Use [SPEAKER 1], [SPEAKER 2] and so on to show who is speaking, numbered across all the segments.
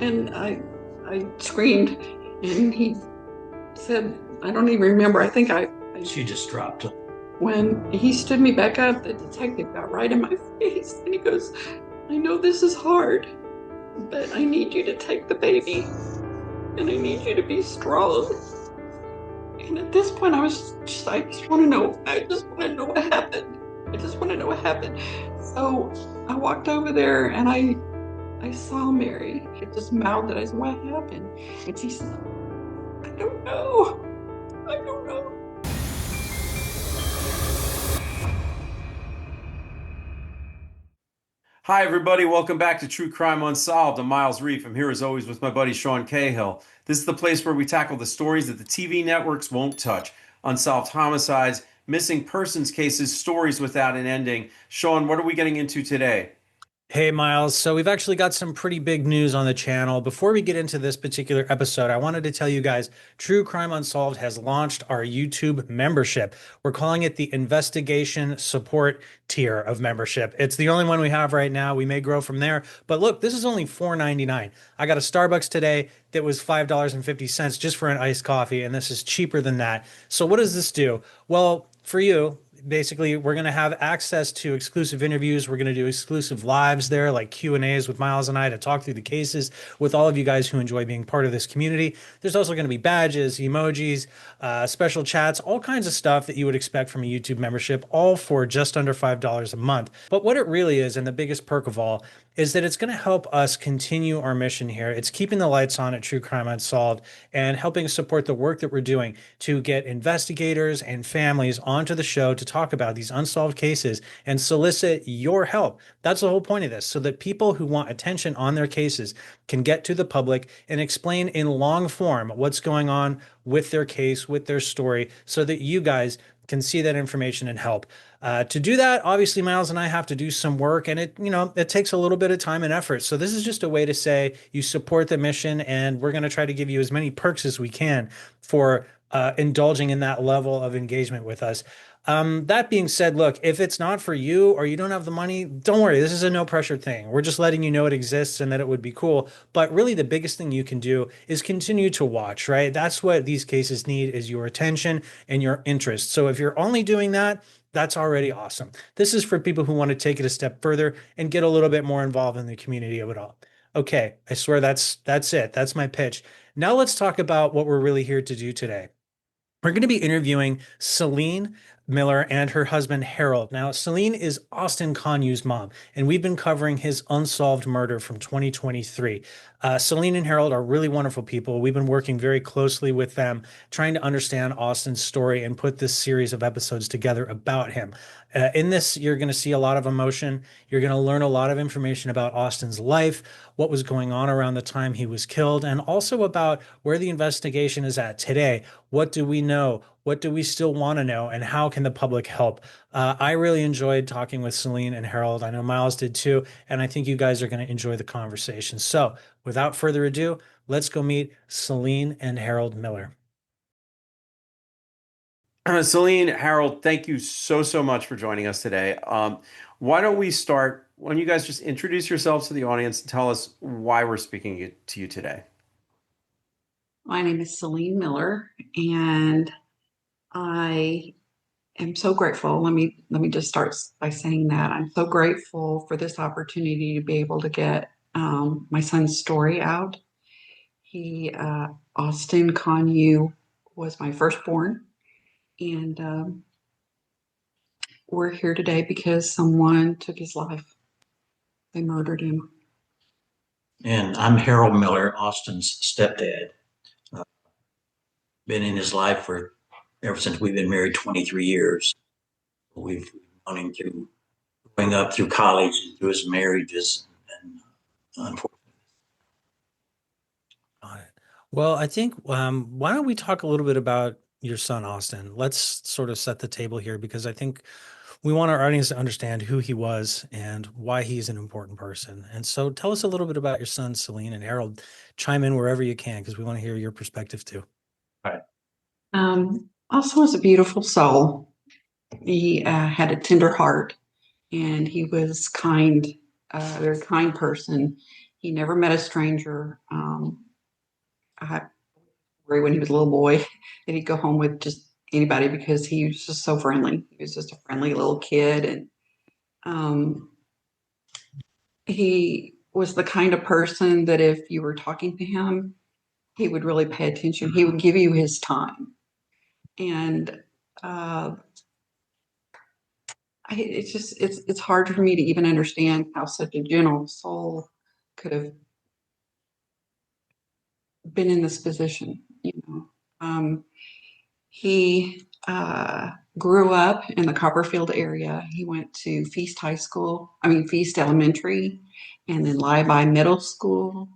[SPEAKER 1] And I screamed, and he said, I don't even remember. I think
[SPEAKER 2] She just dropped.
[SPEAKER 1] when he stood me back up, the detective got right in my face and he goes, I know this is hard, but I need you to take the baby and I need you to be strong. And at this point, I just want to know. I just want to know what happened. I just want to know what happened. So I walked over there and I saw Mary. She just mouthed it. I said, what happened? And she said, I don't know. I don't know.
[SPEAKER 3] Hi, everybody. Welcome back to True Crime Unsolved. I'm Miles Reef. I'm here as always with my buddy Sean Cahill. This is the place where we tackle the stories that the TV networks won't touch. Unsolved homicides, missing persons cases, stories without an ending. Sean, what are we getting into today?
[SPEAKER 4] Hey, Miles. So we've actually got some pretty big news on the channel. Before we get into this particular episode, I wanted to tell you guys, True Crime Unsolved has launched our YouTube membership. We're calling it the Investigation Support tier of membership. It's the only one we have right now. We may grow from there. But look, this is only $4.99. I got a Starbucks today that was $5.50 just for an iced coffee, and this is cheaper than that. So what does this do? Well, for you, basically we're going to have access to exclusive interviews. We're going to do exclusive lives there, like Q&As with Miles and I to talk through the cases with all of you guys who enjoy being part of this community. There's also going to be badges, emojis, special chats, all kinds of stuff that you would expect from a YouTube membership, all for just under $5 a month. But what it really is, and the biggest perk of all, is that it's going to help us continue our mission here. It's keeping the lights on at True Crime Unsolved and helping support the work that we're doing to get investigators and families onto the show to talk about these unsolved cases and solicit your help. That's the whole point of this, so that people who want attention on their cases can get to the public and explain in long form what's going on with their case, with their story, so that you guys can see that information and help. To do that, obviously, Miles and I have to do some work, and it takes a little bit of time and effort. So this is just a way to say you support the mission, and we're going to try to give you as many perks as we can for indulging in that level of engagement with us. That being said, look, if it's not for you or you don't have the money, don't worry. This is a no pressure thing. We're just letting you know it exists and that it would be cool. But really, the biggest thing you can do is continue to watch, right? That's what these cases need, is your attention and your interest. So if you're only doing that, that's already awesome. This is for people who want to take it a step further and get a little bit more involved in the community of it all. Okay, I swear that's it. That's my pitch. Now let's talk about what we're really here to do today. We're going to be interviewing Celene Miller and her husband Harold. Now, Celene is Austin Kanuch's mom, and we've been covering his unsolved murder from 2023. Celene and Harold are really wonderful people. We've been working very closely with them, trying to understand Austin's story and put this series of episodes together about him. In this, you're going to see a lot of emotion. You're going to learn a lot of information about Austin's life, what was going on around the time he was killed, and also about where the investigation is at today. What do we know? What do we still want to know? And how can the public help? I really enjoyed talking with Celene and Harold. I know Miles did too. And I think you guys are going to enjoy the conversation. So without further ado, let's go meet Celene and Harold Miller.
[SPEAKER 3] Celine, Harold, thank you so much for joining us today. Why don't we start? Why don't you guys just introduce yourselves to the audience and tell us why we're speaking to you today?
[SPEAKER 1] My name is Celene Miller, and I am so grateful. Let me just start by saying that I'm so grateful for this opportunity to be able to get my son's story out. Austin Kanuch was my firstborn, and we're here today because someone took his life. They murdered him.
[SPEAKER 2] And I'm Harold Miller, Austin's stepdad. Been in his life for ever since we've been married 23 years. We've known him through growing up, through college, through his marriages, and unfortunately.
[SPEAKER 4] Got it. Well, I think why don't we talk a little bit about your son, Austin? Let's sort of set the table here because I think we want our audience to understand who he was and why he's an important person. And so tell us a little bit about your son, Celene, and Harold. Chime in wherever you can because we want to hear your perspective too.
[SPEAKER 2] Right.
[SPEAKER 1] Austin was a beautiful soul. He had a tender heart, and he was kind, a very kind person. He never met a stranger. I worry when he was a little boy that he'd go home with just anybody because he was just so friendly. He was just a friendly little kid, and he was the kind of person that if you were talking to him, he would really pay attention. He would give you his time, and it's hard for me to even understand how such a gentle soul could have been in this position. He grew up in the Copperfield area. He went to Feast Elementary, and then Lyby Middle School,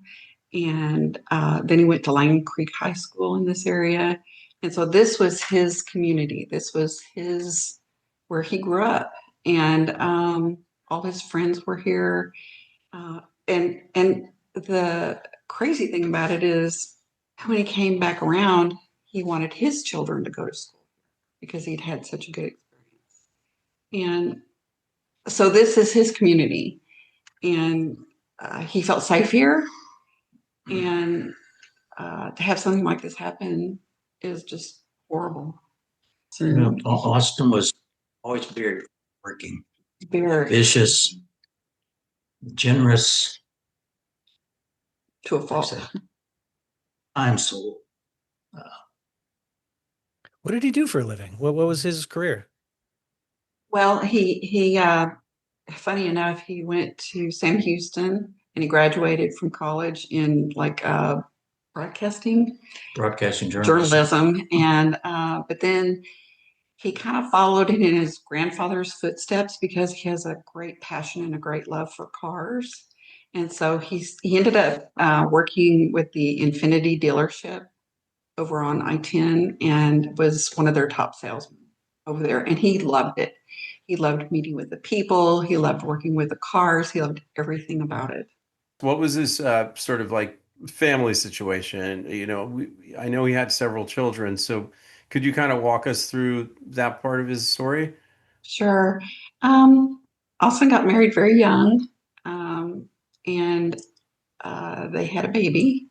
[SPEAKER 1] and then he went to Lime Creek High School in this area. And so this was his community. This was where he grew up, and all his friends were here. And the crazy thing about it is, when he came back around, he wanted his children to go to school because he'd had such a good experience. And so this is his community, and he felt safe here. And to have something like this happen is just horrible. So,
[SPEAKER 2] Austin was always very working,
[SPEAKER 1] very
[SPEAKER 2] vicious, generous,
[SPEAKER 1] to a fault.
[SPEAKER 2] Kind soul.
[SPEAKER 4] What did he do for a living? What was his career?
[SPEAKER 1] Well, he funny enough, he went to Sam Houston, and he graduated from college in broadcasting journalism. And but then he kind of followed in his grandfather's footsteps because he has a great passion and a great love for cars. And so he ended up working with the Infiniti dealership over on I-10 and was one of their top salesmen over there. And he loved it. He loved meeting with the people. He loved working with the cars. He loved everything about it.
[SPEAKER 3] What was his sort of like family situation? I know he had several children, so could you kind of walk us through that part of his story?
[SPEAKER 1] Sure. Austin got married very young, and they had a baby.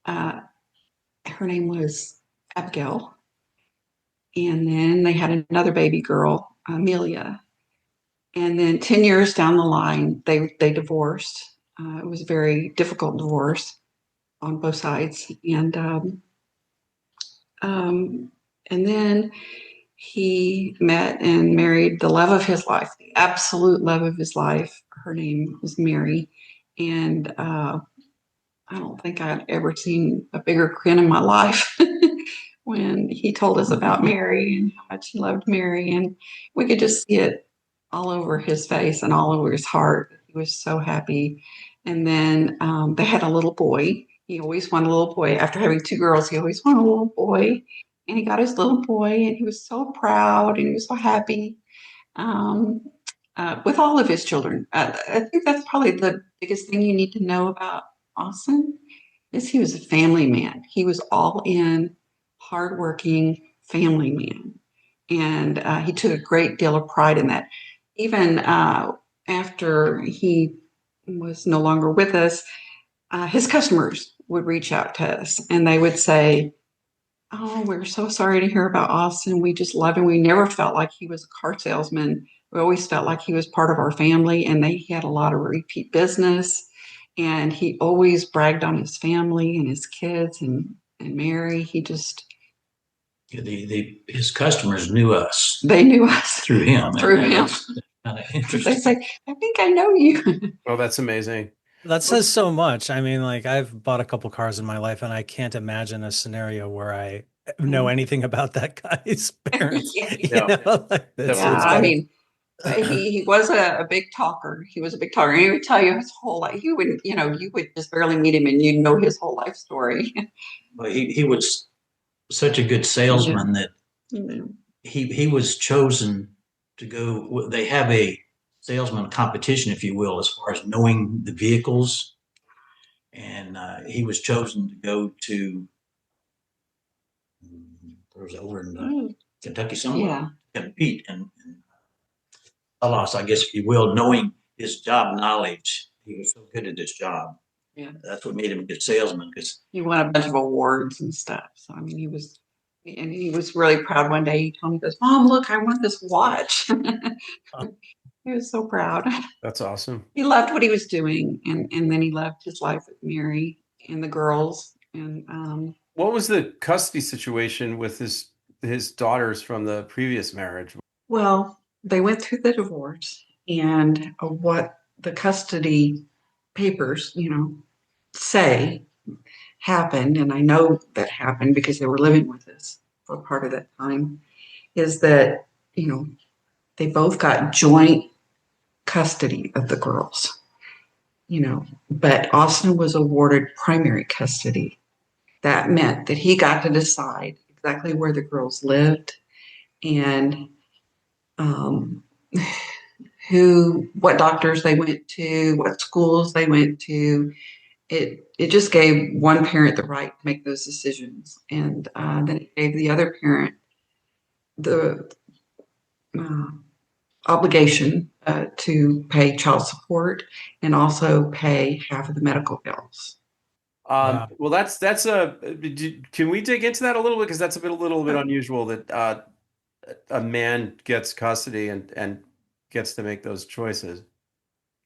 [SPEAKER 1] Her name was Abigail. And then they had another baby girl, Amelia. And then 10 years down the line, they divorced. It was a very difficult divorce on both sides. And then he met and married the love of his life, the absolute love of his life. Her name was Mary. And I don't think I'd ever seen a bigger grin in my life when he told us about Mary and how much he loved Mary. And we could just see it all over his face and all over his heart. He was so happy. And then they had a little boy. He always wanted a little boy. After having two girls, he always wanted a little boy. And he got his little boy, and he was so proud, and he was so happy with all of his children. I think that's probably the biggest thing you need to know about Austin is he was a family man. He was all in, hardworking family man. And he took a great deal of pride in that. Even after he was no longer with us, his customers would reach out to us, and they would say, "Oh, we're so sorry to hear about Austin. We just love him. We never felt like he was a car salesman. We always felt like he was part of our family." And he had a lot of repeat business, and he always bragged on his family and his kids and Mary. He just
[SPEAKER 2] his customers knew us.
[SPEAKER 1] They knew us
[SPEAKER 2] through him.
[SPEAKER 1] Through him.
[SPEAKER 2] Kind of interesting.
[SPEAKER 1] They say, "I think I know you."
[SPEAKER 3] Oh, that's amazing.
[SPEAKER 4] That says so much. I mean, like, I've bought a couple cars in my life, and I can't imagine a scenario where I know anything about that guy's parents.
[SPEAKER 1] Yeah.
[SPEAKER 4] Like this.
[SPEAKER 1] Yeah, I mean, he was a big talker. He was a big talker. And he would tell you his whole life. You would just barely meet him, and you'd know his whole life story.
[SPEAKER 2] Well, he was such a good salesman that he was chosen to go. They have a salesman competition, if you will, as far as knowing the vehicles, and he was chosen to go to. There was over in Kentucky somewhere, compete and lost, I guess, if you will, knowing his job knowledge. He was so good at his job.
[SPEAKER 1] Yeah.
[SPEAKER 2] That's what made him a good salesman, because
[SPEAKER 1] he won a bunch of awards and stuff. So, I mean, he was really proud one day. He told me, he goes, Mom, look, I want this watch. He was so proud.
[SPEAKER 3] That's awesome.
[SPEAKER 1] He loved what he was doing. And then he loved his life with Mary and the girls. And
[SPEAKER 3] what was the custody situation with his daughters from the previous marriage?
[SPEAKER 1] well, they went through the divorce, and what the custody papers, say happened, and I know that happened because they were living with us for part of that time, is that, they both got joint custody of the girls, but Austin was awarded primary custody. That meant that he got to decide exactly where the girls lived and um, what doctors they went to, what schools they went to. It just gave one parent the right to make those decisions, and then it gave the other parent the uh, obligation to pay child support and also pay half of the medical bills.
[SPEAKER 4] Wow.
[SPEAKER 3] Well, that's a. Can we dig into that a little bit, because that's a little bit unusual that a man gets custody and gets to make those choices.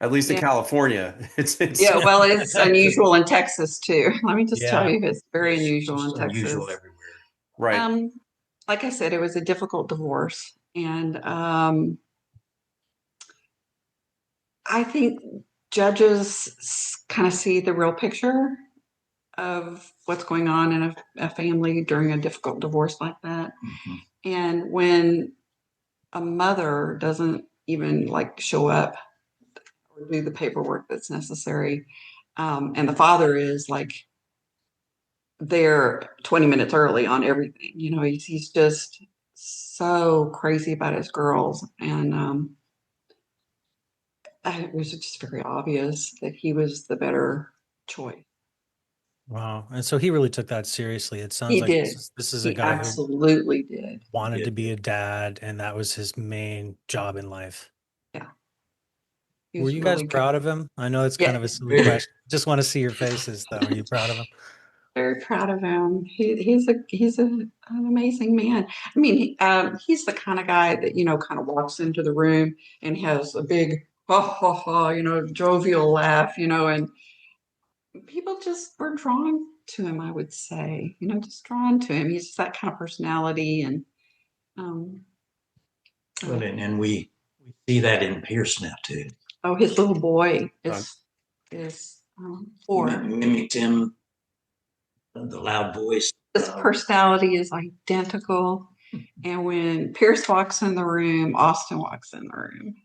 [SPEAKER 3] At least in California, it's
[SPEAKER 1] Yeah, well, it's unusual in Texas too. Let me just tell you, it's very unusual in
[SPEAKER 2] it's
[SPEAKER 1] Texas.
[SPEAKER 2] unusual everywhere.
[SPEAKER 3] right.
[SPEAKER 1] Like I said, it was a difficult divorce, and I think judges kind of see the real picture of what's going on in a family during a difficult divorce like that.
[SPEAKER 2] Mhm.
[SPEAKER 1] And when a mother doesn't even like show up or do the paperwork that's necessary, and the father is like there 20 minutes early on everything, he's just so crazy about his girls. And it was just very obvious that he was the better choice.
[SPEAKER 4] Wow. And so he really took that seriously. It sounds
[SPEAKER 1] He
[SPEAKER 4] like
[SPEAKER 1] did.
[SPEAKER 4] this is a
[SPEAKER 1] He
[SPEAKER 4] guy who
[SPEAKER 1] absolutely did.
[SPEAKER 4] wanted
[SPEAKER 2] did.
[SPEAKER 4] to be a dad, and that was his main job in life.
[SPEAKER 1] Yeah. He
[SPEAKER 4] Were
[SPEAKER 1] was
[SPEAKER 4] you guys
[SPEAKER 1] really good.
[SPEAKER 4] proud of him? I know it's kind
[SPEAKER 1] Yeah,
[SPEAKER 4] of a silly question. Just want to see your faces, though. Are you proud of him?
[SPEAKER 1] very proud of him. He's an amazing man. I mean, he's the kind of guy that kind of walks into the room and has a big ha ha ha, jovial laugh, and people just were drawn to him. I would say, just drawn to him. He's just that kind of personality, and um,
[SPEAKER 2] Well, and we see that in Pierce now too.
[SPEAKER 1] oh, his little boy is 4.
[SPEAKER 2] Mimicked him, the loud voice.
[SPEAKER 1] His personality is identical. And when Pierce walks in the room, Austin walks in the room.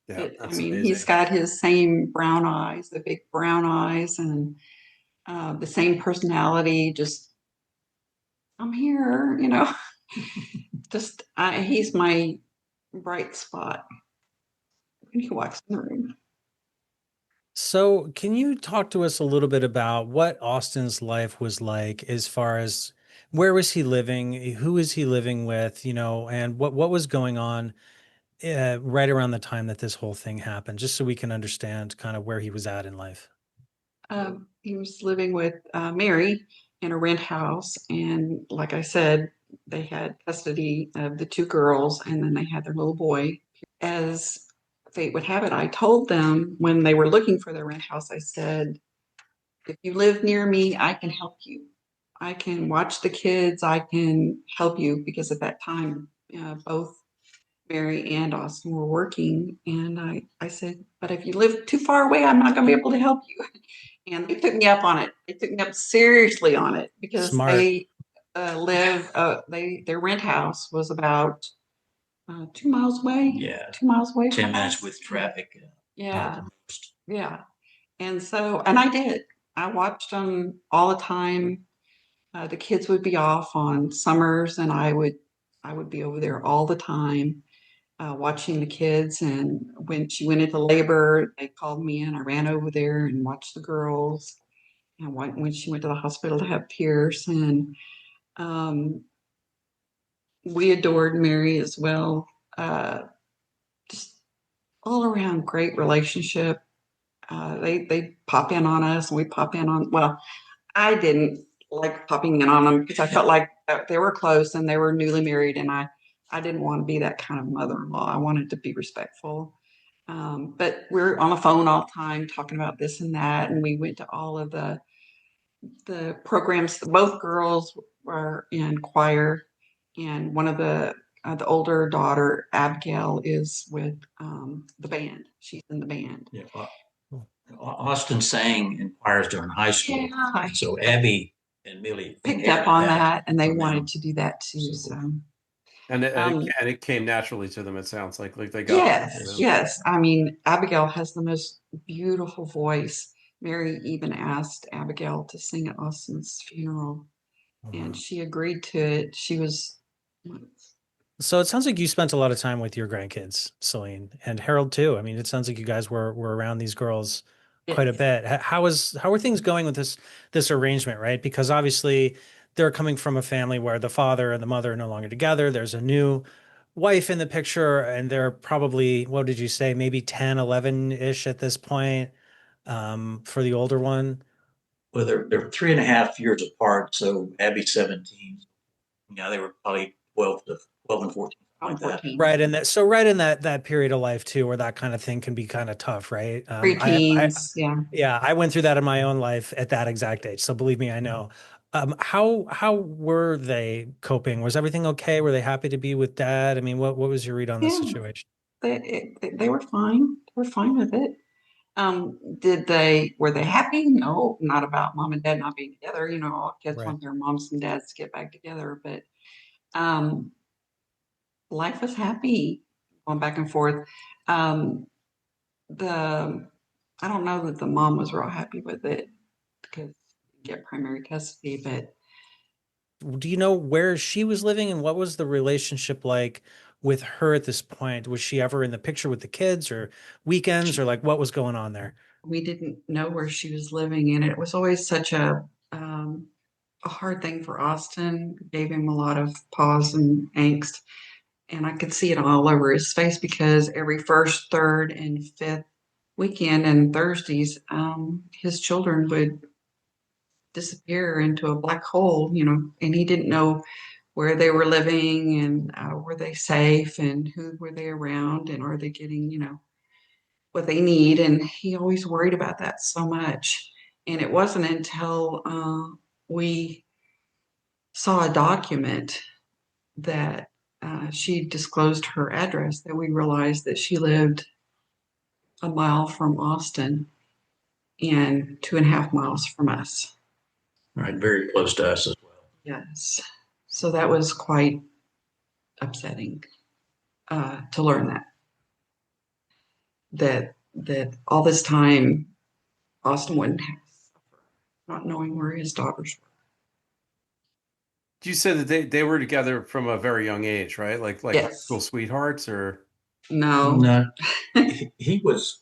[SPEAKER 3] Yeah,
[SPEAKER 1] I
[SPEAKER 3] that's
[SPEAKER 1] mean,
[SPEAKER 3] amazing.
[SPEAKER 1] he's got his same brown eyes, the big brown eyes, and the same personality. Just, I'm here, just, he's my bright spot when he walks in the room.
[SPEAKER 4] So, can you talk to us a little bit about what Austin's life was like, as far as where was he living, who is he living with, and what was going on right around the time that this whole thing happened, just so we can understand kind of where he was at in life.
[SPEAKER 1] He was living with Mary in a rent house. And like I said, they had custody of the 2 girls, and then they had their little boy. As fate would have it, I told them when they were looking for their rent house, I said, if you live near me, I can help you. I can watch the kids. I can help you, because at that time, both Mary and Austin were working. And I said, but if you live too far away, I'm not going to be able to help you. And they took me up on it. They took me up seriously on it, because
[SPEAKER 4] Smart.
[SPEAKER 1] they their rent house was about 2 miles away.
[SPEAKER 2] Yeah.
[SPEAKER 1] 2 miles away.
[SPEAKER 2] 10 minutes with traffic.
[SPEAKER 1] Yeah. Yeah. And so, and I did. I watched them all the time. The kids would be off on summers, and I would be over there all the time, watching the kids. And when she went into labor, they called me in. I ran over there and watched the girls. And when she went to the hospital to have Pierce, and we adored Mary as well. Just all around great relationship. they pop in on us, and we pop in on. Well, I didn't like popping in on them because I felt like they were close and they were newly married, and I didn't want to be that kind of mother-in-law. I wanted to be respectful. But we're on the phone all the time talking about this and that, and we went to all of the programs. Both girls were in choir, and one of the older daughter, Abigail, is with the band. She's in the band.
[SPEAKER 2] Yeah. Austin sang in choirs during high school.
[SPEAKER 1] Yeah.
[SPEAKER 2] So Abby and Millie
[SPEAKER 1] picked up on that, and they
[SPEAKER 2] from them.
[SPEAKER 1] wanted to do that too. So.
[SPEAKER 3] And it came naturally to them. It sounds like they got.
[SPEAKER 1] Yes, yes. I mean, Abigail has the most beautiful voice. Mary even asked Abigail to sing at Austin's funeral, and she agreed to it. She was.
[SPEAKER 4] So it sounds like you spent a lot of time with your grandkids, Celene, and Harold too. I mean, it sounds like you guys were around these girls quite a bit. How are things going with this arrangement, right? Because obviously they're coming from a family where the father and the mother are no longer together. There's a new wife in the picture, and they're probably, what did you say, maybe 10, 11-ish at this point, for the older one.
[SPEAKER 2] Well, they're 3.5 years apart. So Abby's 17. Yeah, they were probably 12 and 14. Like that.
[SPEAKER 4] Right. And so right in that period of life too, where that kind of thing can be kind of tough, right?
[SPEAKER 1] Preteens, yeah.
[SPEAKER 4] Yeah. I went through that in my own life at that exact age. So believe me, I know. How were they coping? Was everything okay? Were they happy to be with dad? I mean, what was your read on the situation?
[SPEAKER 1] They were fine. They were fine with it. Were they happy? No, not about mom and dad not being together. You know, all kids want their moms and dads to get back together, but life was happy going back and forth. I don't know that the mom was real happy with it because get primary custody, but
[SPEAKER 4] do you know where she was living and what was the relationship like with her at this point? Was she ever in the picture with the kids or weekends or like what was going on there?
[SPEAKER 1] We didn't know where she was living, and it was always such a hard thing for Austin. Gave him a lot of pause and angst, and I could see it all over his face because every first, third, and fifth weekend and Thursdays, his children would disappear into a black hole, you know, and he didn't know where they were living and were they safe and who were they around and are they getting, you know, what they need. And he always worried about that so much. And it wasn't until we saw a document that she disclosed her address that we realized that she lived a mile from Austin and 2.5 miles from us.
[SPEAKER 2] Right, very close to us as well.
[SPEAKER 1] Yes. So that was quite upsetting to learn that all this time Austin wouldn't have suffered, not knowing where his daughters were.
[SPEAKER 3] You said that they were together from a very young age, right? Like
[SPEAKER 1] yes.
[SPEAKER 3] School sweethearts, or
[SPEAKER 2] no. He was.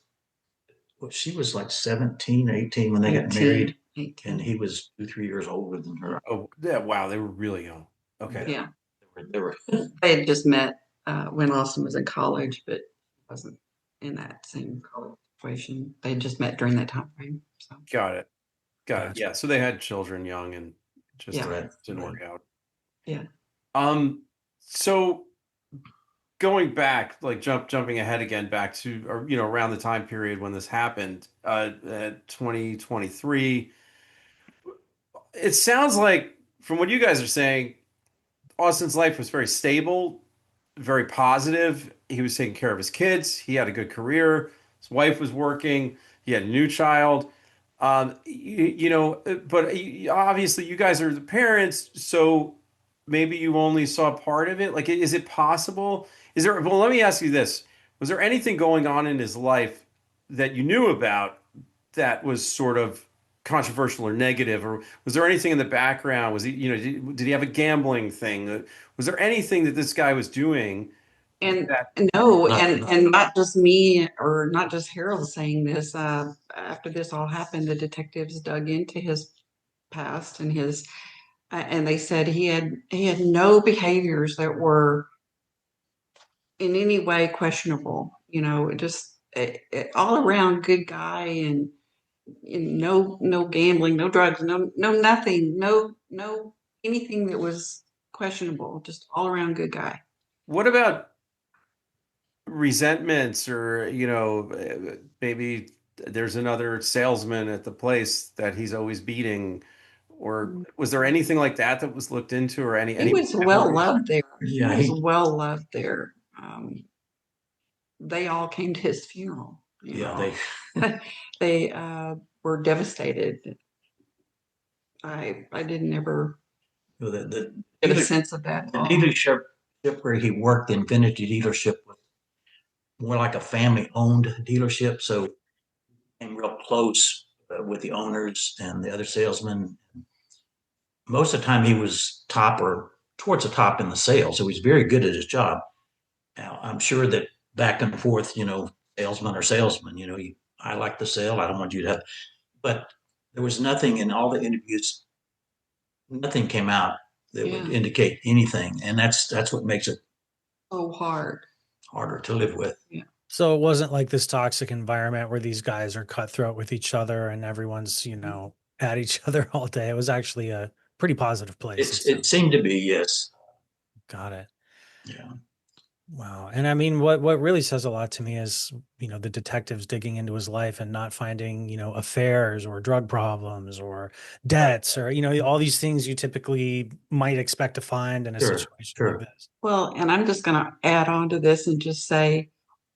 [SPEAKER 2] Well, she was like 17, 18 when they got married, 18. And he was 2-3 years older than her.
[SPEAKER 3] Oh, yeah! Wow, they were really young. Okay.
[SPEAKER 1] Yeah, they had just met when Austin was in college, but wasn't in that same college situation. They had just met during that time frame. So.
[SPEAKER 3] Got it. Yeah. So they had children young and just didn't work out.
[SPEAKER 1] Yeah.
[SPEAKER 3] So going back, like jumping ahead again back to, or, you know, around the time period when this happened, 2023, it sounds like from what you guys are saying, Austin's life was very stable, very positive. He was taking care of his kids. He had a good career. His wife was working. He had a new child. You know, but obviously you guys are the parents, so maybe you only saw part of it. Like, is it possible? Well, let me ask you this. Was there anything going on in his life that you knew about that was sort of controversial or negative? Or was there anything in the background? Was he, you know, did he have a gambling thing? Was there anything that this guy was doing?
[SPEAKER 1] And not just me or not just Harold saying this. After this all happened, the detectives dug into his past and and they said he had no behaviors that were in any way questionable. You know, just all around good guy, and no gambling, no drugs, no nothing, no anything that was questionable. Just all around good guy.
[SPEAKER 3] What about resentments, or maybe there's another salesman at the place that he's always beating, or was there anything like that was looked into, or
[SPEAKER 1] He was well loved there.
[SPEAKER 2] Yeah,
[SPEAKER 1] he was well loved there. They all came to his funeral.
[SPEAKER 2] Yeah,
[SPEAKER 1] they were devastated. I didn't ever get a sense of that.
[SPEAKER 2] The dealership where he worked, the Infinity dealership, was more like a family-owned dealership, so came real close with the owners and the other salesmen. Most of the time, he was top or towards the top in the sales, so he's very good at his job. Now, I'm sure that back and forth, salesman or salesman, I like the sale, I don't want you to have, but there was nothing in all the interviews, nothing came out that would indicate anything, and that's what makes it
[SPEAKER 1] so harder
[SPEAKER 2] to live with.
[SPEAKER 1] Yeah.
[SPEAKER 4] So it wasn't like this toxic environment where these guys are cutthroat with each other and everyone's, at each other all day. It was actually a pretty positive place.
[SPEAKER 2] It seemed to be, yes.
[SPEAKER 4] Got it.
[SPEAKER 2] Yeah.
[SPEAKER 4] Wow. And I mean, what really says a lot to me is, the detectives digging into his life and not finding, affairs or drug problems or debts or, all these things you typically might expect to find in a situation like this.
[SPEAKER 1] Well, and I'm just going to add on to this and just say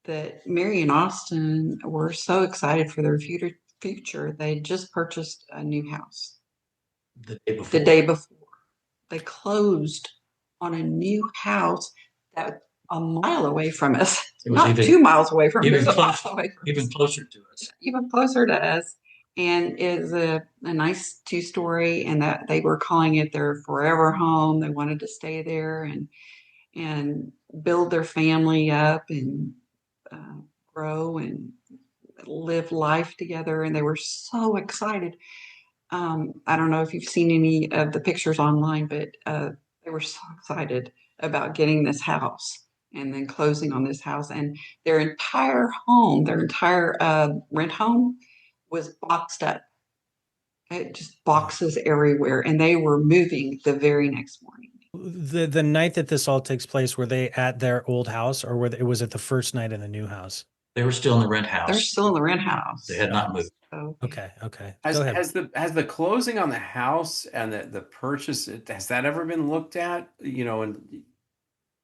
[SPEAKER 1] that Mary and Austin were so excited for their future. They just purchased a new house
[SPEAKER 2] the day before.
[SPEAKER 1] They closed on a new house that a mile away from us, not 2 miles away from us,
[SPEAKER 2] even closer to us.
[SPEAKER 1] Even closer to us. And is a nice 2-story, and that they were calling it their forever home. They wanted to stay there and build their family up and grow and live life together. And they were so excited. I don't know if you've seen any of the pictures online, but they were so excited about getting this house and then closing on this house. And their entire home, their entire rent home was boxed up. It just boxes everywhere. And they were moving the very next morning.
[SPEAKER 4] The night that this all takes place, were they at their old house, or was it the first night in the new house?
[SPEAKER 2] They were still in the rent house.
[SPEAKER 1] They're still in the rent house.
[SPEAKER 2] They had not moved.
[SPEAKER 1] So,
[SPEAKER 4] Okay.
[SPEAKER 3] Go ahead. Has the closing on the house and the purchase, has that ever been looked at?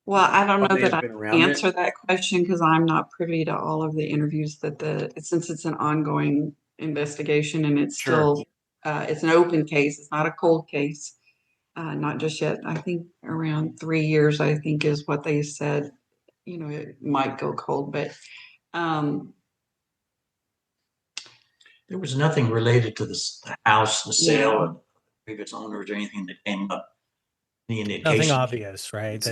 [SPEAKER 1] Well, I don't know that I can answer that question because I'm not privy to all of the interviews since it's an ongoing investigation and it's still it's an open case. It's not a cold case. Not just yet. I think around 3 years, I think is what they said, it might go cold, but
[SPEAKER 2] there was nothing related to the house, the sale, or the previous owners, or anything that came up.
[SPEAKER 4] Nothing obvious, right?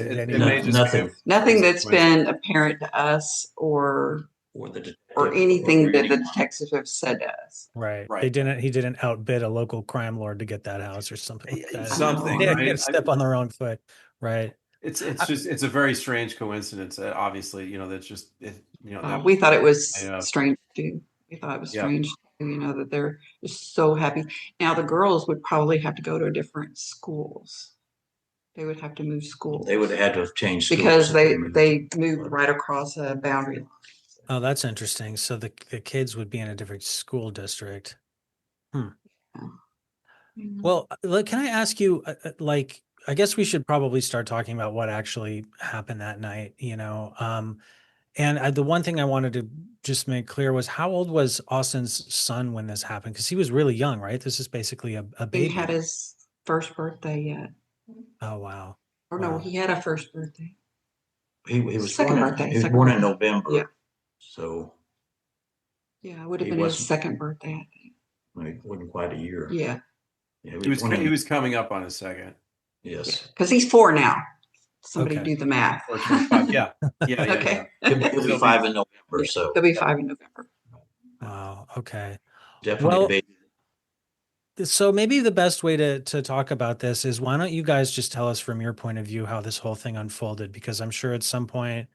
[SPEAKER 1] Nothing that's been apparent to us or anything that the detectives have said to us.
[SPEAKER 4] Right. He didn't outbid a local crime lord to get that house or something like that.
[SPEAKER 3] Something.
[SPEAKER 4] They didn't step on their own foot. Right.
[SPEAKER 3] It's a very strange coincidence. Obviously, that's just
[SPEAKER 1] we thought it was strange too. We thought it was strange too, that they're just so happy. Now the girls would probably have to go to different schools. They would have to move schools.
[SPEAKER 2] They would have had to have changed schools
[SPEAKER 1] because they moved right across a boundary line.
[SPEAKER 4] Oh, that's interesting. So the kids would be in a different school district. Well, can I ask you, I guess we should probably start talking about what actually happened that night, and the one thing I wanted to just make clear was, how old was Austin's son when this happened? Because he was really young, right? This is basically a baby.
[SPEAKER 1] He had his first birthday yet.
[SPEAKER 4] Oh, wow.
[SPEAKER 1] Or no, he had a first birthday.
[SPEAKER 2] He was born in November.
[SPEAKER 1] Yeah.
[SPEAKER 2] So.
[SPEAKER 1] Yeah, it would have been his second birthday, I think.
[SPEAKER 2] Well, it wasn't quite a year.
[SPEAKER 1] Yeah.
[SPEAKER 3] He was coming up on his second.
[SPEAKER 2] Yes.
[SPEAKER 1] Because he's 4 now. Somebody do the math.
[SPEAKER 3] Yeah.
[SPEAKER 1] Okay.
[SPEAKER 2] He'll be 5 in November. So
[SPEAKER 1] he'll be 5 in November.
[SPEAKER 4] Wow. Okay.
[SPEAKER 2] Definitely a baby.
[SPEAKER 4] So maybe the best way to talk about this is, why don't you guys just tell us from your point of view how this whole thing unfolded? Because I'm sure at some point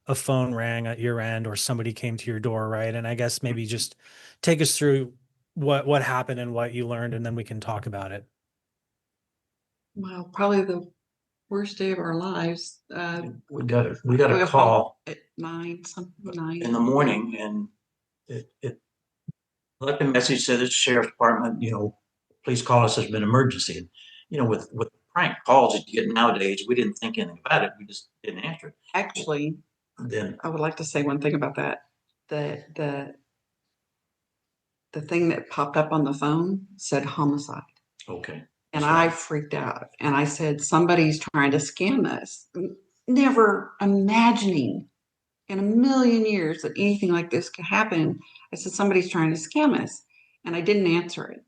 [SPEAKER 4] a phone rang at your end or somebody came to your door, right? And I guess maybe just take us through what happened and what you learned, and then we can talk about it.
[SPEAKER 1] Well, probably the worst day of our lives.
[SPEAKER 2] We got a call
[SPEAKER 1] at 9
[SPEAKER 2] in the morning, and it left a message, said it's the sheriff's department, please call us, there's been an emergency. And, with prank calls that you get nowadays, we didn't think anything about it. We just didn't answer it.
[SPEAKER 1] Actually,
[SPEAKER 2] Then
[SPEAKER 1] I would like to say one thing about that. The thing that popped up on the phone said homicide.
[SPEAKER 2] okay.
[SPEAKER 1] And I freaked out. And I said, somebody's trying to scam us. Never imagining in a million years that anything like this could happen. I said, somebody's trying to scam us. And I didn't answer it.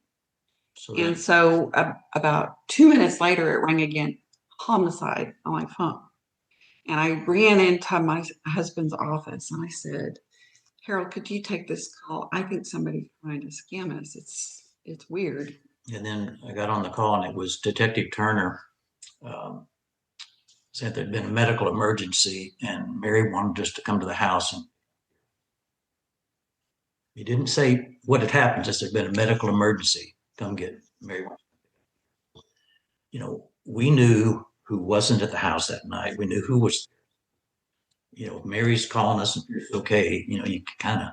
[SPEAKER 1] So about 2 minutes later, it rang again, homicide, on my phone. And I ran into my husband's office and I said, Harold, could you take this call? I think somebody's trying to scam us. It's weird.
[SPEAKER 2] And then I got on the call, and it was Detective Turner. Said there'd been a medical emergency, and Mary wanted us to come to the house. And he didn't say what had happened, just there'd been a medical emergency. Come get Mary. We knew who wasn't at the house that night. We knew who was. Mary's calling us. Okay, you kind of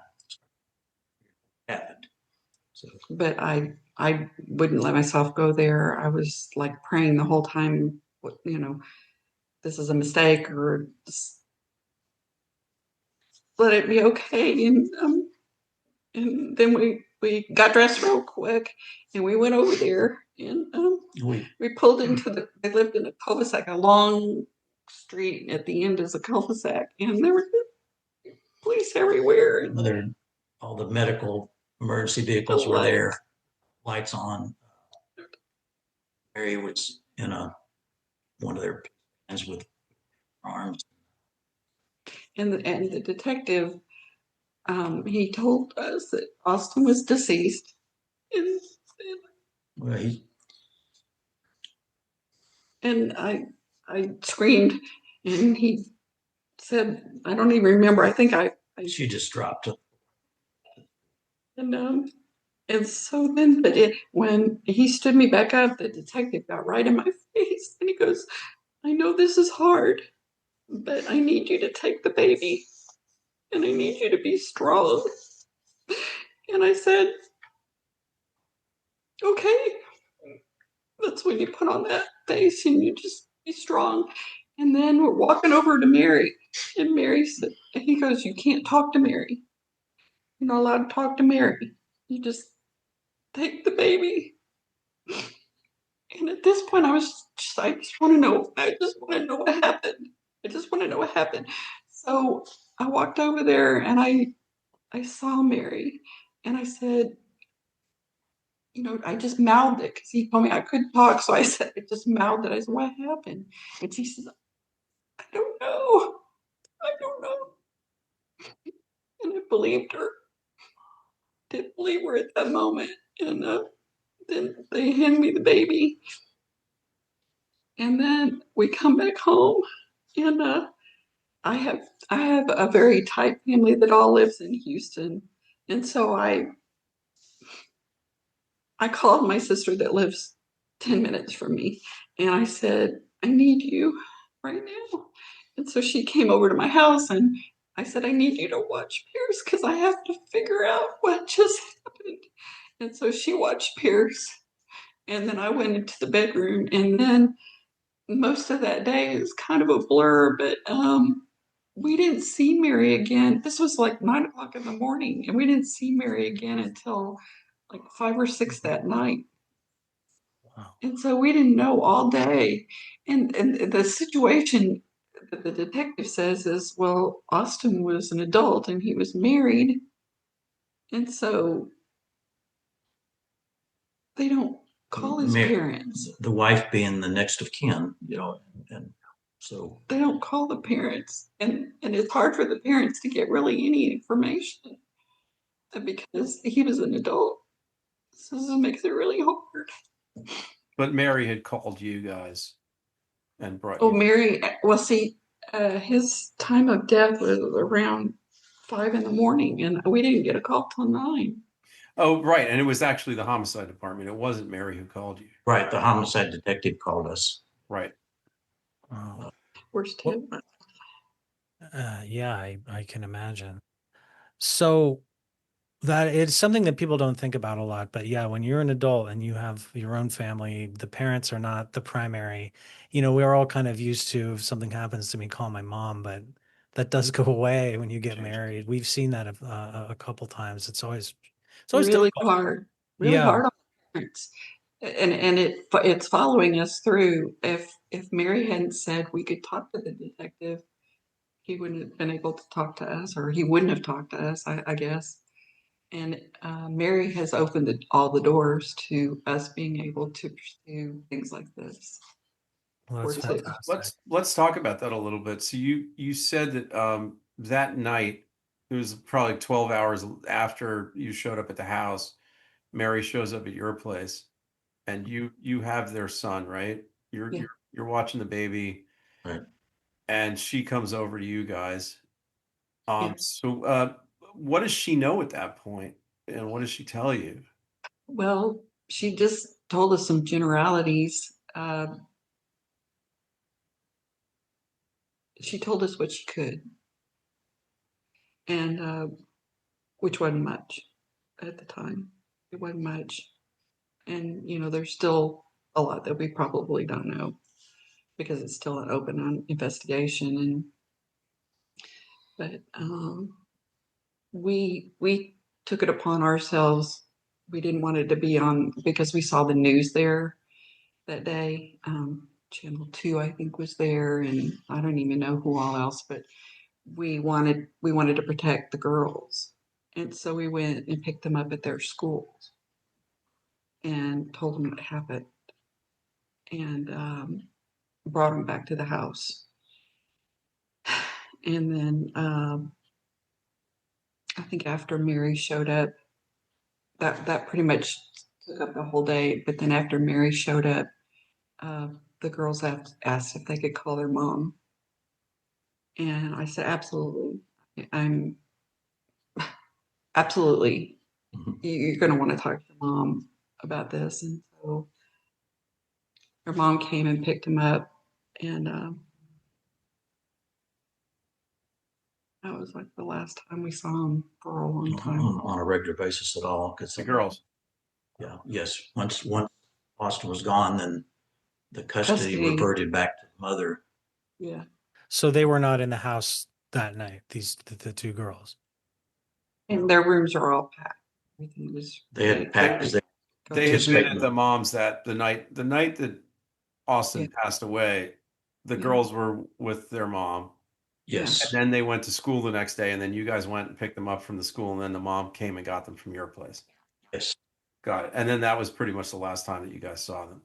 [SPEAKER 2] happened. So,
[SPEAKER 1] but I wouldn't let myself go there. I was like praying the whole time. This is a mistake, or just let it be okay. And then we got dressed real quick, and we went over there, and we pulled into they lived in a cul-de-sac, a long street. At the end is a cul-de-sac, and there were police everywhere. And
[SPEAKER 2] all the medical emergency vehicles were there, lights on. Mary was in one of their plans with arms.
[SPEAKER 1] And the detective, he told us that Austin was deceased. And I screamed, and he said, I don't even remember. I think
[SPEAKER 2] she just dropped.
[SPEAKER 1] And so then, when he stood me back up, the detective got right in my face, and he goes, I know this is hard, but I need you to take the baby, and I need you to be strong. And I said, okay. That's when you put on that face and you just be strong. And then we're walking over to Mary, and Mary said, he goes, you can't talk to Mary. You're not allowed to talk to Mary. You just take the baby. And at this point, I just want to know. I just want to know what happened. I just want to know what happened. So I walked over there, and I saw Mary, and I said, I just mouthed it because he told me I couldn't talk. So I said, I just mouthed it. I said, what happened? And she says, I don't know. I don't know. And I believed her. Didn't believe her at that moment. And then they hand me the baby. And then we come back home, and I have a very tight family that all lives in Houston. And so I called my sister that lives 10 minutes from me, and I said, I need you right now. And so she came over to my house, and I said, I need you to watch Pierce because I have to figure out what just happened. And so she watched Pierce, and then I went into the bedroom, and then most of that day is kind of a blur, but we didn't see Mary again. This was like 9 o'clock in the morning, and we didn't see Mary again until like 5 or 6 that night. Wow. And so we didn't know all day. And the situation that the detective says is, well, Austin was an adult and he was married. And so they don't call his parents.
[SPEAKER 2] The wife being the next of kin, and so
[SPEAKER 1] they don't call the parents. And it's hard for the parents to get really any information because he was an adult. So this makes it really hard.
[SPEAKER 3] But Mary had called you guys and brought
[SPEAKER 1] you.
[SPEAKER 3] Oh,
[SPEAKER 1] Mary, well, see, His time of death was around 5 in the morning, and we didn't get a call till 9.
[SPEAKER 3] Oh, right. And it was actually the homicide department. It wasn't Mary who called you.
[SPEAKER 2] Right. The homicide detective called us.
[SPEAKER 3] Right.
[SPEAKER 4] Oh,
[SPEAKER 1] Where's Ted?
[SPEAKER 4] yeah, I can imagine. So that it's something that people don't think about a lot, but yeah, when you're an adult and you have your own family, the parents are not the primary. We're all kind of used to if something happens to me, call my mom, but that does go away when you get married. We've seen that a couple times. It's always
[SPEAKER 1] Really
[SPEAKER 4] difficult.
[SPEAKER 1] really
[SPEAKER 4] Yeah.
[SPEAKER 1] hard on parents. And it's following us through. If Mary hadn't said we could talk to the detective, he wouldn't have been able to talk to us, or he wouldn't have talked to us, I guess. And Mary has opened all the doors to us being able to pursue things like this.
[SPEAKER 4] Well, that's
[SPEAKER 1] Or to,
[SPEAKER 4] fantastic.
[SPEAKER 3] Let's talk about that a little bit. So you said that that night, it was probably 12 hours after you showed up at the house, Mary shows up at your place, and you have their son, right? You're
[SPEAKER 1] Yeah.
[SPEAKER 3] you're watching the baby,
[SPEAKER 2] Right.
[SPEAKER 3] and she comes over to you guys.
[SPEAKER 1] Yeah.
[SPEAKER 3] So what does she know at that point, and what does she tell you?
[SPEAKER 1] Well, she just told us some generalities. She told us what she could, and which wasn't much at the time. It wasn't much. And, there's still a lot that we probably don't know because it's still an open investigation. But we took it upon ourselves. We didn't want it to be on because we saw the news there that day. Channel 2, I think, was there, and I don't even know who all else, but we wanted to protect the girls. And so we went and picked them up at their schools and told them what happened, and brought them back to the house. And then I think after Mary showed up, that pretty much took up the whole day. But then after Mary showed up, the girls asked if they could call their mom, and I said, absolutely. I'm absolutely. You're going to want to talk to mom about this. And so her mom came and picked him up, and that was like the last time we saw him for a long time.
[SPEAKER 2] On a regular basis at all.
[SPEAKER 3] The girls.
[SPEAKER 2] Yeah. Yes. Once Austin was gone, then the custody reverted back to the mother.
[SPEAKER 1] Yeah.
[SPEAKER 4] So they were not in the house that night, the two girls.
[SPEAKER 1] And their rooms are all packed. Everything was.
[SPEAKER 2] They had packed because
[SPEAKER 3] they had been at the mom's the night that Austin passed away. The girls were with their mom.
[SPEAKER 2] Yes.
[SPEAKER 3] And then they went to school the next day, and then you guys went and picked them up from the school, and then the mom came and got them from your place.
[SPEAKER 2] Yes.
[SPEAKER 3] Got it. And then that was pretty much the last time that you guys saw them.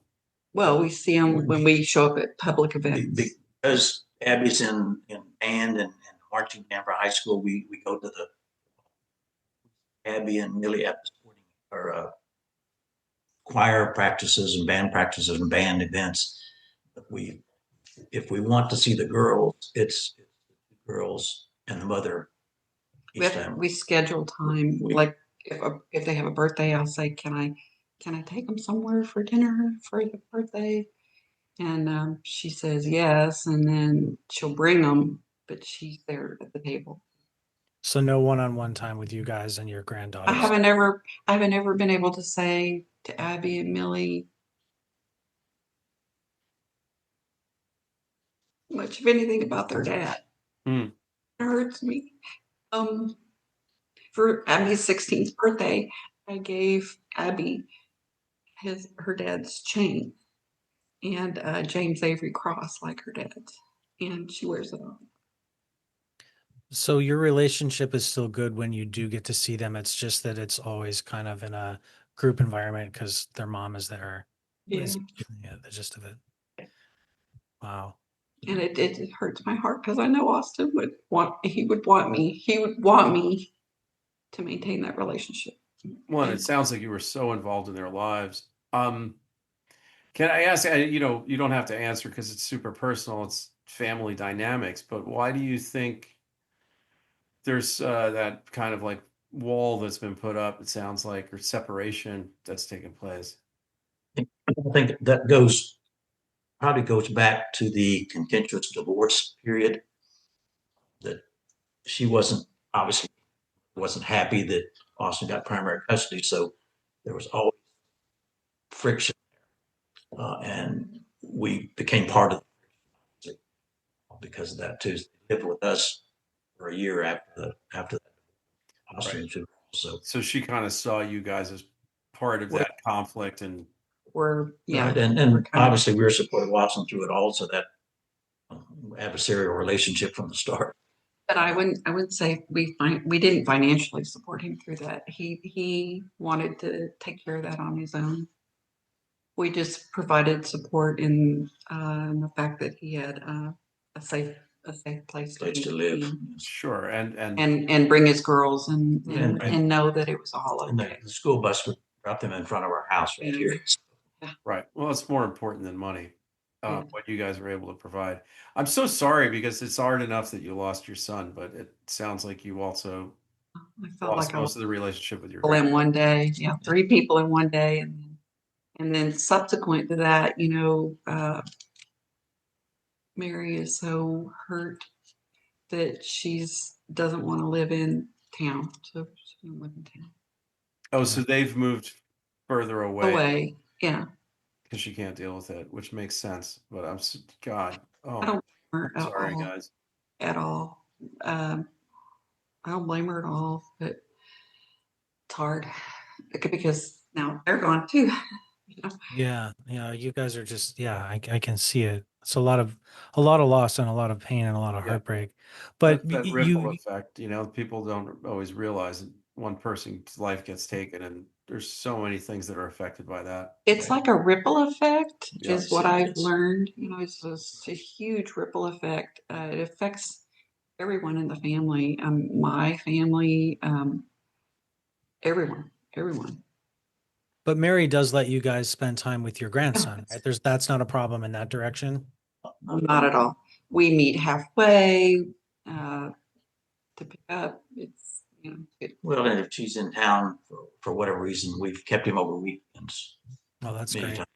[SPEAKER 1] Well, we see them when we show up at public events.
[SPEAKER 2] Because Abby's in band and marching band for high school, we go to the Abby and Millie at the sporting or choir practices and band practices and band events. If we want to see the girls, it's the girls and the mother.
[SPEAKER 1] We schedule time. Like if they have a birthday, I'll say, can I take them somewhere for dinner for the birthday? And she says yes, and then she'll bring them, but she's there at the table.
[SPEAKER 4] So no one-on-one time with you guys and your granddaughters.
[SPEAKER 1] I haven't ever been able to say to Abby and Millie much of anything about their dad. It hurts me. For Abby's 16th birthday, I gave Abby her dad's chain and James Avery cross like her dad's, and she wears it on.
[SPEAKER 4] So your relationship is still good when you do get to see them. It's just that it's always kind of in a group environment because their mom is there.
[SPEAKER 1] Yeah.
[SPEAKER 4] The gist of it. Wow.
[SPEAKER 1] And it hurts my heart because I know Austin would want me to maintain that relationship.
[SPEAKER 3] Well, it sounds like you were so involved in their lives. Can I ask, you don't have to answer because it's super personal. family dynamics, but why do you think there's that kind of like wall that's been put up, it sounds like, or separation that's taken place?
[SPEAKER 2] I think that probably goes back to the contentious divorce period, that she obviously wasn't happy that Austin got primary custody. So there was always friction, and we became part of it because of that too. They lived with us for a year after that Austin
[SPEAKER 3] Right.
[SPEAKER 2] too.
[SPEAKER 3] So she kind of saw you guys as part of
[SPEAKER 2] Well,
[SPEAKER 3] that conflict, and
[SPEAKER 2] right, and obviously we were supporting Austin through it all, so that adversarial relationship from the start.
[SPEAKER 1] But I wouldn't say we didn't financially support him through that. He wanted to take care of that on his own. We just provided support in the fact that he had a safe place
[SPEAKER 2] to live.
[SPEAKER 3] Sure,
[SPEAKER 1] and bring his girls and know that it was all
[SPEAKER 2] And
[SPEAKER 1] okay.
[SPEAKER 2] the school bus would drop them in front of our house right here.
[SPEAKER 3] Right. Well, it's more important than money,
[SPEAKER 1] Yeah.
[SPEAKER 3] what you guys were able to provide. I'm so sorry, because it's hard enough that you lost your son, but it sounds like you also
[SPEAKER 1] I felt
[SPEAKER 3] lost
[SPEAKER 1] like I
[SPEAKER 3] most
[SPEAKER 1] was
[SPEAKER 3] of the relationship with your
[SPEAKER 1] in
[SPEAKER 3] grandpa.
[SPEAKER 1] one day. Yeah, 3 people in one day, and then subsequent to that, Mary is so hurt that she's doesn't want to live in town, so she doesn't live in town.
[SPEAKER 3] Oh, so they've moved further away
[SPEAKER 1] Yeah.
[SPEAKER 3] because she can't deal with it, which makes sense. But God, oh,
[SPEAKER 1] I don't blame her
[SPEAKER 3] sorry, guys.
[SPEAKER 1] at all. I don't blame her at all, but it's hard because now they're gone too.
[SPEAKER 4] Yeah, you guys are just, I can see it. It's a lot of loss and a lot of pain and a lot of heartbreak. But
[SPEAKER 3] That ripple effect, people don't always realize that one person's life gets taken, and there's so many things that are affected by that.
[SPEAKER 1] It's like a ripple effect, is what I've
[SPEAKER 2] Yes.
[SPEAKER 1] learned. It's a huge ripple effect. It affects everyone in the family, my family, everyone.
[SPEAKER 4] But Mary does let you guys spend time with your grandson, right? That's not a problem in that direction.
[SPEAKER 1] Not at all. We meet halfway to pick up. It's
[SPEAKER 2] Well, and if she's in town for whatever reason, we've kept him over weekends.
[SPEAKER 4] Oh, that's great.
[SPEAKER 2] Times.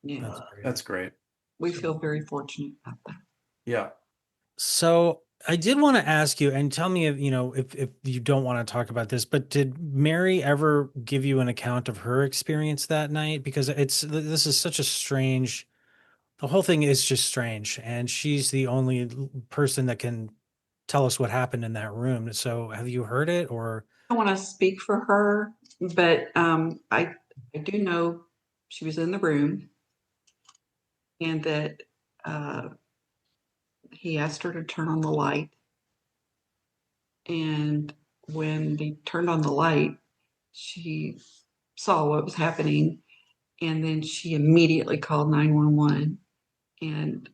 [SPEAKER 1] Yeah,
[SPEAKER 3] That's great.
[SPEAKER 1] We feel very fortunate about that.
[SPEAKER 3] Yeah.
[SPEAKER 4] So I did want to ask you, and tell me if you don't want to talk about this, but did Mary ever give you an account of her experience that night? Because this is such a strange, the whole thing is just strange, and she's the only person that can tell us what happened in that room. So have you heard it, or?
[SPEAKER 1] I don't want to speak for her, but I do know she was in the room, and that he asked her to turn on the light. And when he turned on the light, she saw what was happening, and then she immediately called 911. And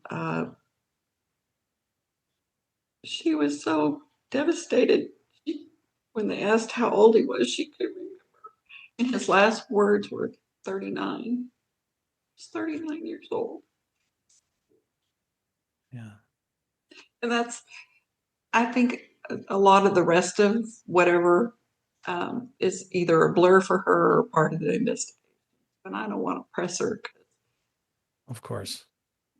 [SPEAKER 1] she was so devastated. When they asked how old he was, she couldn't remember. And his last words were 39. He's 39 years old.
[SPEAKER 4] Yeah.
[SPEAKER 1] And I think a lot of the rest of whatever is either a blur for her or part of the investigation. And I don't want to press her.
[SPEAKER 4] Of course.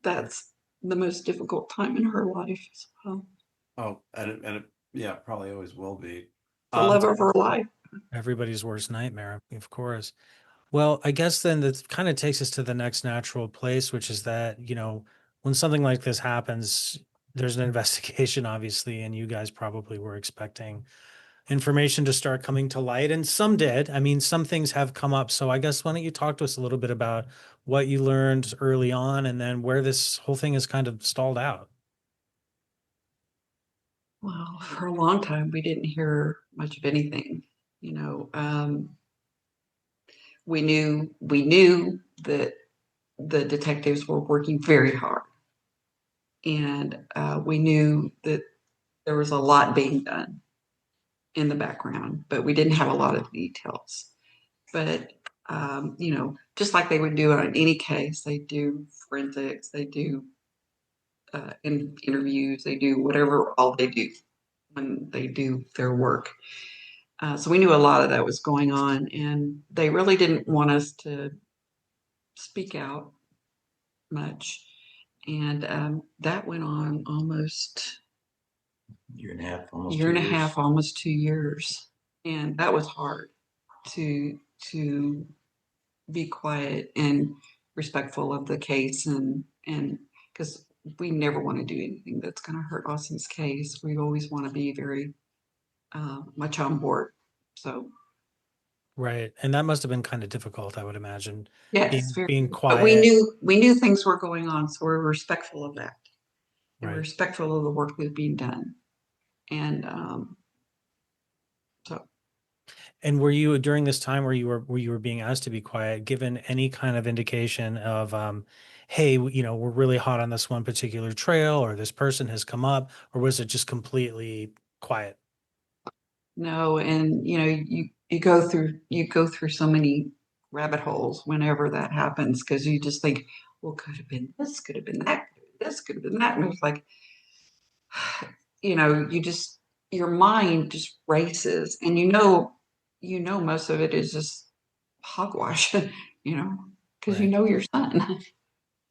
[SPEAKER 1] That's the most difficult time in her life as well.
[SPEAKER 3] Oh, and it probably always will be.
[SPEAKER 1] The love of her life.
[SPEAKER 4] Everybody's worst nightmare, of course. Well, I guess then that kind of takes us to the next natural place, which is that, when something like this happens, there's an investigation, obviously, and you guys probably were expecting information to start coming to light, and some did. I mean, some things have come up. So I guess why don't you talk to us a little bit about what you learned early on and then where this whole thing is kind of stalled out?
[SPEAKER 1] Well, for a long time, we didn't hear much of anything. We knew that the detectives were working very hard, and we knew that there was a lot being done in the background, but we didn't have a lot of details. But just like they would do on any case, they do forensics, they do in interviews. They do whatever all they do when they do their work. So we knew a lot of that was going on, and they really didn't want us to speak out much. And that went on almost
[SPEAKER 2] Year and a half, almost
[SPEAKER 1] year
[SPEAKER 2] 2
[SPEAKER 1] and a
[SPEAKER 2] years.
[SPEAKER 1] half, almost 2 years. And that was hard to be quiet and respectful of the case, and because we never want to do anything that's going to hurt Austin's case. We always want to be very much on board. So
[SPEAKER 4] Right. And that must have been kind of difficult, I would imagine.
[SPEAKER 1] yes,
[SPEAKER 4] Being
[SPEAKER 1] but
[SPEAKER 4] quiet.
[SPEAKER 1] we knew things were going on, so we're respectful of that. We're
[SPEAKER 4] Right.
[SPEAKER 1] respectful of the work that's being done, and so.
[SPEAKER 4] And were you during this time where you were being asked to be quiet, given any kind of indication of, hey, we're really hot on this one particular trail, or this person has come up, or was it just completely quiet?
[SPEAKER 1] No, and you go through so many rabbit holes whenever that happens, because you just think, well, could have been this, could have been that, this could have been that, and it's like, you just, your mind just races, and most of it is just hogwash, because
[SPEAKER 4] Right.
[SPEAKER 1] your son.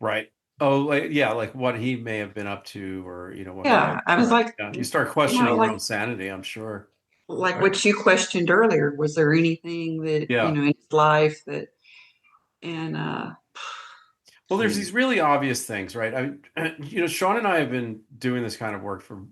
[SPEAKER 3] Right. Oh, like what he may have been up to, or what.
[SPEAKER 1] Yeah, I was like,
[SPEAKER 3] Yeah, you start questioning your
[SPEAKER 1] like
[SPEAKER 3] own sanity, I'm sure.
[SPEAKER 1] what you questioned earlier. Was there anything that
[SPEAKER 3] Yeah.
[SPEAKER 1] in his life that, and
[SPEAKER 3] Well, there's
[SPEAKER 2] So
[SPEAKER 3] these really obvious things, right? Sean and I have been doing this kind of work for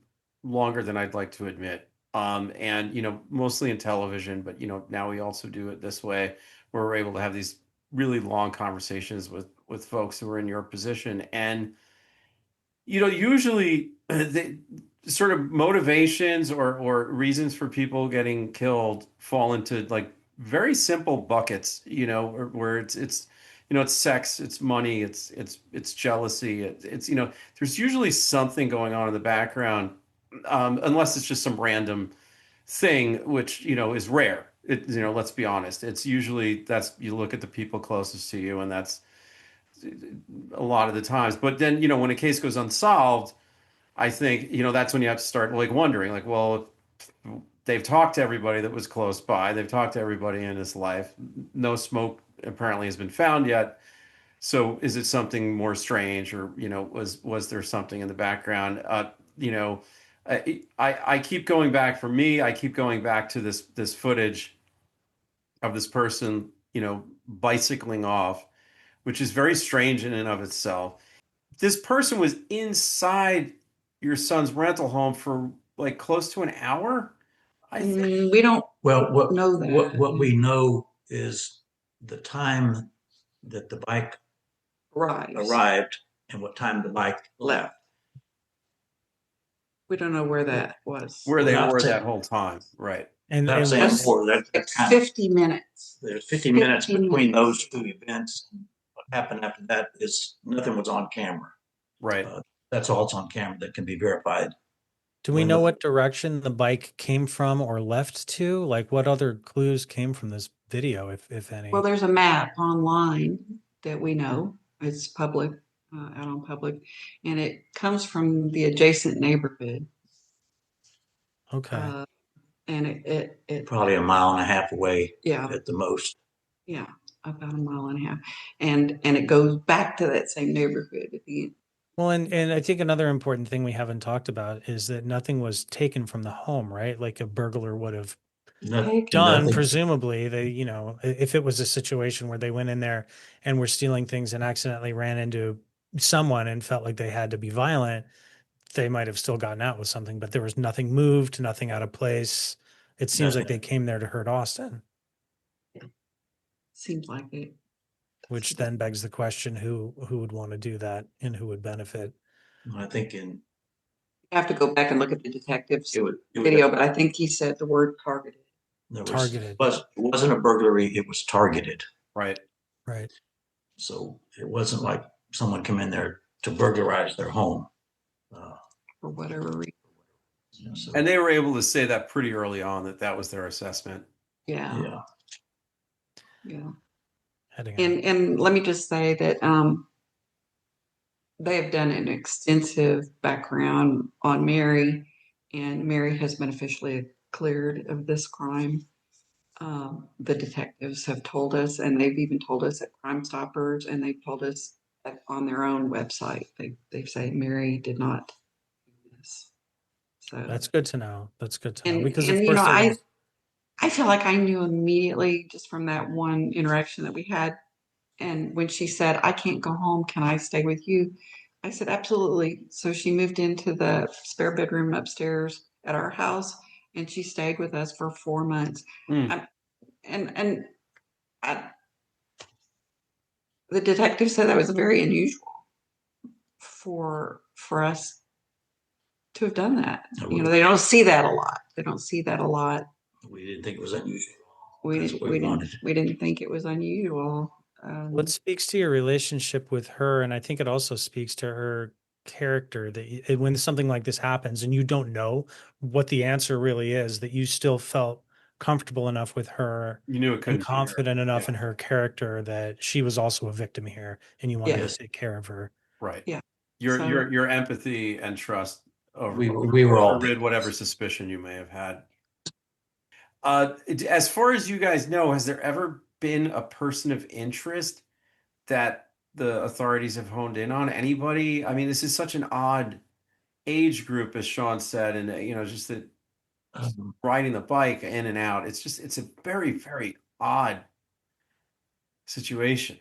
[SPEAKER 3] longer than I'd like to admit. And mostly in television, but now we also do it this way, where we're able to have these really long conversations with folks who are in your position. And usually the sort of motivations or reasons for people getting killed fall into like very simple buckets, where it's sex, it's money, it's jealousy, it's there's usually something going on in the background, unless it's just some random thing, which is rare. Let's be honest. It's usually that's you look at the people closest to you, and that's a lot of the times. But then, when a case goes unsolved, I think, that's when you have to start like wondering, like, well, they've talked to everybody that was close by. They've talked to everybody in his life. No smoke apparently has been found yet. So is it something more strange, or, was there something in the background? I keep going back, for me, I keep going back to this footage of this person, bicycling off, which is very strange in and of itself. This person was inside your son's rental home for like close to an hour, I think.
[SPEAKER 1] we don't
[SPEAKER 2] well,
[SPEAKER 1] know that.
[SPEAKER 2] what we know is the time that the bike arrived and what time the bike left.
[SPEAKER 1] We don't know where that was.
[SPEAKER 3] Where they
[SPEAKER 2] Well,
[SPEAKER 3] were
[SPEAKER 2] that's
[SPEAKER 3] that
[SPEAKER 2] it.
[SPEAKER 3] whole time, right?
[SPEAKER 4] And
[SPEAKER 2] Without saying
[SPEAKER 1] That's-
[SPEAKER 2] more, that's
[SPEAKER 1] It's
[SPEAKER 2] kind of,
[SPEAKER 1] 50 minutes.
[SPEAKER 2] there's 50 minutes
[SPEAKER 1] 50
[SPEAKER 2] between
[SPEAKER 1] minutes.
[SPEAKER 2] those two events. What happened after that is nothing was on camera.
[SPEAKER 3] Right.
[SPEAKER 2] That's all that's on camera that can be verified.
[SPEAKER 4] do we know what direction the bike came from or left to? Like, what other clues came from this video, if any?
[SPEAKER 1] Well, there's a map online that we know. It's public, out on public, and it comes from the adjacent neighborhood.
[SPEAKER 4] Okay.
[SPEAKER 1] And it
[SPEAKER 2] Probably a mile and a half away
[SPEAKER 1] yeah,
[SPEAKER 2] at the most.
[SPEAKER 1] yeah, about a mile and a half, and it goes back to that same neighborhood at the end.
[SPEAKER 4] Well, and I think another important thing we haven't talked about is that nothing was taken from the home, right? Like a burglar would have done,
[SPEAKER 2] Nothing.
[SPEAKER 4] presumably. They, if it was a situation where they went in there and were stealing things and accidentally ran into someone and felt like they had to be violent, they might have still gotten out with something, but there was nothing moved, nothing out of place. It seems like they came there to hurt Austin,
[SPEAKER 1] Seems like it.
[SPEAKER 4] which then begs the question, who would want to do that and who would benefit?
[SPEAKER 2] I think
[SPEAKER 1] I have to go back and look at the detective's
[SPEAKER 2] it would
[SPEAKER 1] video, but I think he said the word targeted.
[SPEAKER 4] Targeted.
[SPEAKER 2] It wasn't a burglary, it was targeted.
[SPEAKER 3] Right.
[SPEAKER 4] Right.
[SPEAKER 2] So it wasn't like someone come in there to burglarize their home.
[SPEAKER 1] For whatever reason.
[SPEAKER 2] So,
[SPEAKER 3] And they were able to say that pretty early on, that was their assessment.
[SPEAKER 1] Yeah.
[SPEAKER 2] yeah.
[SPEAKER 1] And let me just say that they have done an extensive background on Mary, and Mary has been officially cleared of this crime. The detectives have told us, and they've even told us at Crime Stoppers, and they've told us on their own website. They say Mary did not do this. So
[SPEAKER 4] That's good to know. That's good to know
[SPEAKER 1] and
[SPEAKER 4] because,
[SPEAKER 1] and
[SPEAKER 4] of
[SPEAKER 1] you
[SPEAKER 4] course,
[SPEAKER 1] know,
[SPEAKER 4] there
[SPEAKER 1] I
[SPEAKER 4] was.
[SPEAKER 1] I feel like I knew immediately just from that one interaction that we had. And when she said, "I can't go home, can I stay with you?" I said, "Absolutely." So she moved into the spare bedroom upstairs at our house, and she stayed with us for 4 months.
[SPEAKER 3] Mm.
[SPEAKER 1] I, and I, the detective said that was very unusual for us to have done that. You know, they don't see that a lot. They don't see that a lot.
[SPEAKER 2] We didn't think it was unusual.
[SPEAKER 1] We
[SPEAKER 2] That's
[SPEAKER 1] didn't.
[SPEAKER 2] what
[SPEAKER 1] We
[SPEAKER 2] we wanted.
[SPEAKER 1] didn't. We didn't think it was unusual.
[SPEAKER 4] What speaks to your relationship with her, and I think it also speaks to her character, that when something like this happens and you don't know what the answer really is, that you still felt comfortable enough with her
[SPEAKER 3] You knew it
[SPEAKER 4] and
[SPEAKER 3] couldn't be her.
[SPEAKER 4] confident enough
[SPEAKER 3] Yeah.
[SPEAKER 4] in her character that she was also a victim here, and you wanted
[SPEAKER 1] Yes.
[SPEAKER 4] to take care of her.
[SPEAKER 3] Right.
[SPEAKER 1] Yeah.
[SPEAKER 3] Your
[SPEAKER 1] So-
[SPEAKER 3] your empathy and trust
[SPEAKER 2] We were all
[SPEAKER 3] overrid whatever suspicion you may have had. As far as you guys know, has there ever been a person of interest that the authorities have honed in on? Anybody? I mean, this is such an odd age group, as Sean said, and just that riding the bike in and out. It's a very, very odd situation.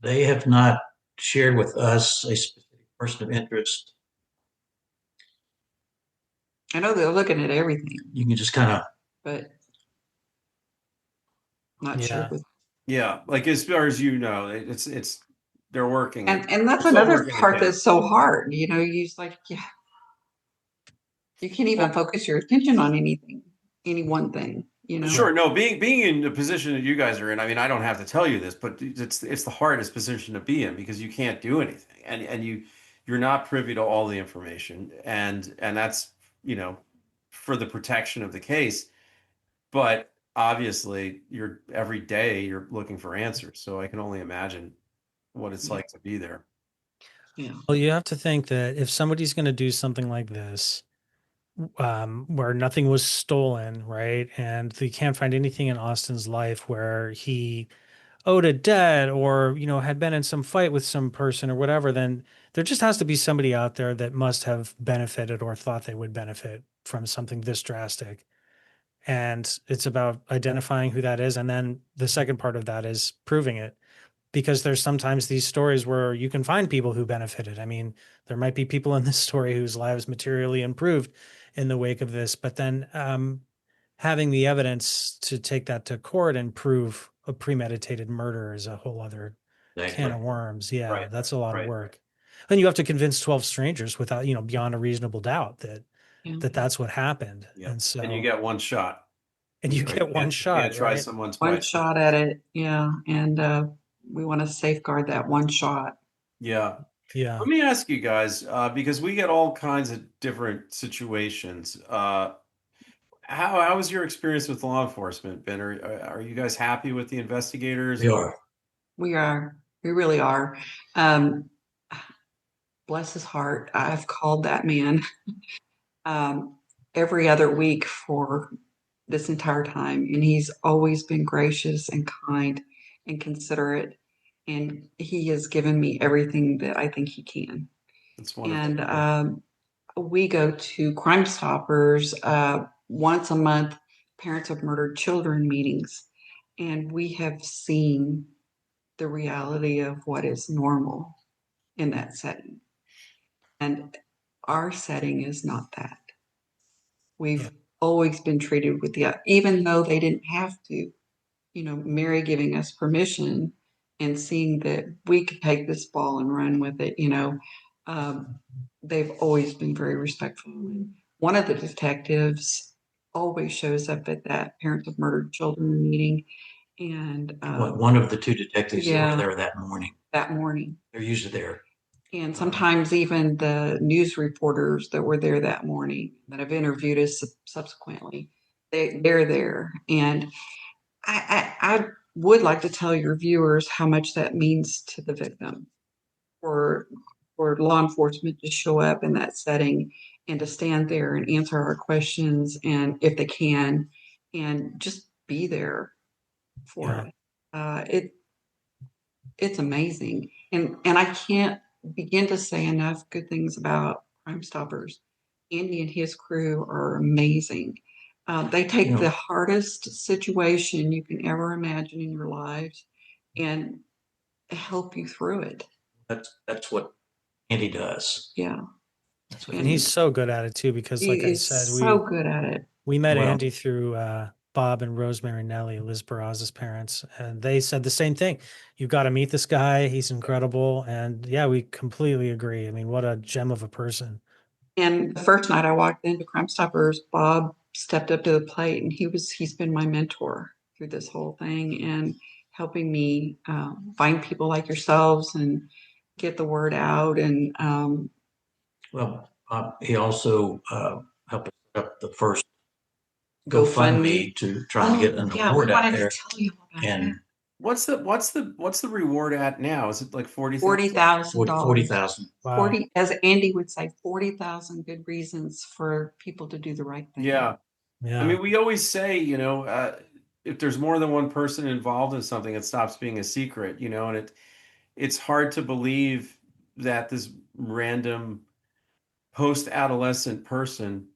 [SPEAKER 2] They have not shared with us a specific person of interest.
[SPEAKER 1] I know they're looking at everything,
[SPEAKER 2] You can just kind of,
[SPEAKER 1] but not
[SPEAKER 4] Yeah.
[SPEAKER 1] sure with.
[SPEAKER 3] Yeah, like as far as you know, it's they're working.
[SPEAKER 1] And that's
[SPEAKER 3] Still
[SPEAKER 1] another
[SPEAKER 3] working the
[SPEAKER 1] part
[SPEAKER 3] case.
[SPEAKER 1] that's so hard. You know, you just like, yeah, you can't even focus your attention on anything, any one thing. You know,
[SPEAKER 3] Sure, no, being in the position that you guys are in, I mean, I don't have to tell you this, but it's the hardest position to be in because you can't do anything, and you're not privy to all the information, and that's for the protection of the case. But obviously, every day you're looking for answers, so I can only imagine what it's
[SPEAKER 1] Yeah.
[SPEAKER 3] like to be there.
[SPEAKER 1] Yeah.
[SPEAKER 4] Well, you have to think that if somebody's going to do something like this, where nothing was stolen, right? And they can't find anything in Austin's life where he owed a debt or, had been in some fight with some person or whatever, then there just has to be somebody out there that must have benefited or thought they would benefit from something this drastic. And it's about identifying who that is. And then the second part of that is proving it, because there's sometimes these stories where you can find people who benefited. I mean, there might be people in this story whose lives materially improved in the wake of this, but then having the evidence to take that to court and prove a premeditated murder is a whole other can of worms. Yeah,
[SPEAKER 3] Right.
[SPEAKER 4] that's a lot of
[SPEAKER 3] Right.
[SPEAKER 4] work. And you have to convince 12 strangers without, beyond a reasonable doubt that
[SPEAKER 1] Yeah.
[SPEAKER 4] that's what happened.
[SPEAKER 3] Yeah.
[SPEAKER 4] And so
[SPEAKER 3] And you get one shot.
[SPEAKER 4] you
[SPEAKER 3] Right.
[SPEAKER 4] get one
[SPEAKER 3] You
[SPEAKER 4] shot,
[SPEAKER 3] can't try
[SPEAKER 4] right?
[SPEAKER 3] someone
[SPEAKER 1] One
[SPEAKER 3] twice.
[SPEAKER 1] shot at it. Yeah. And we want to safeguard that one shot.
[SPEAKER 3] Yeah.
[SPEAKER 4] Yeah.
[SPEAKER 3] Let me ask you guys, because we get all kinds of different situations. How was your experience with law enforcement, Ben? Are you guys happy with the investigators?
[SPEAKER 2] we are.
[SPEAKER 1] We are. We really are. Bless his heart. I've called that man every other week for this entire time, and he's always been gracious and kind and considerate, and he has given me everything that I think he can.
[SPEAKER 3] That's wonderful.
[SPEAKER 1] And we go to Crime Stoppers once a month, parents of murdered children meetings, and we have seen the reality of what is normal in that setting. And our setting is not that. We've always been treated with even though they didn't have to, Mary giving us permission and seeing that we could take this ball and run with it, they've always been very respectful. And one of the detectives always shows up at that parents of murdered children meeting. And
[SPEAKER 2] One of the two detectives that
[SPEAKER 1] yeah.
[SPEAKER 2] were there that morning.
[SPEAKER 1] They're
[SPEAKER 2] usually there.
[SPEAKER 1] And sometimes even the news reporters that were there that morning that have interviewed us subsequently, they're there. And I would like to tell your viewers how much that means to the victim, for for law enforcement to show up in that setting and to stand there and answer our questions, and if they can, and just be there for us. It's amazing, and I can't begin to say enough good things about Crime Stoppers. Andy and his crew are amazing. They take the hardest situation you can ever imagine in your lives and help you through it.
[SPEAKER 2] That's what Andy does.
[SPEAKER 1] Yeah.
[SPEAKER 4] And he's so good at it too, because like I said,
[SPEAKER 1] so good at it.
[SPEAKER 4] We met Andy through Bob and Rosemary Nelly, Liz Barraz's parents, and they said the same thing. You've got to meet this guy. He's incredible. And yeah, we completely agree. I mean, what a gem of a person.
[SPEAKER 1] And the first night I walked into Crime Stoppers, Bob stepped up to the plate, and he's been my mentor through this whole thing and helping me find people like yourselves and get the word out. And
[SPEAKER 2] he also helped us set up the first GoFundMe to try and get an award out there. And
[SPEAKER 3] what's the reward at now? Is it like
[SPEAKER 1] $40,000?
[SPEAKER 2] $40,000.
[SPEAKER 4] Wow.
[SPEAKER 1] 40, as Andy would say, 40,000 good reasons for people to do the right thing.
[SPEAKER 3] Yeah. I mean, we always say, if there's more than one person involved in something, it stops being a secret, and it's hard to believe that this random post-adolescent person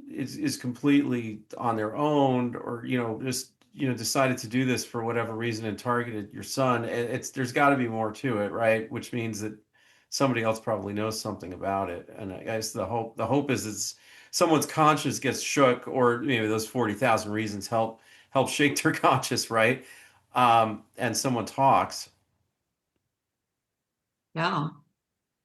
[SPEAKER 3] is completely on their own, or just decided to do this for whatever reason and targeted your son. There's got to be more to it, right? Which means that somebody else probably knows something about it. And I guess the hope is it's someone's conscience gets shook, or maybe those 40,000 reasons help shake their conscience, right? And someone talks.
[SPEAKER 1] Yeah.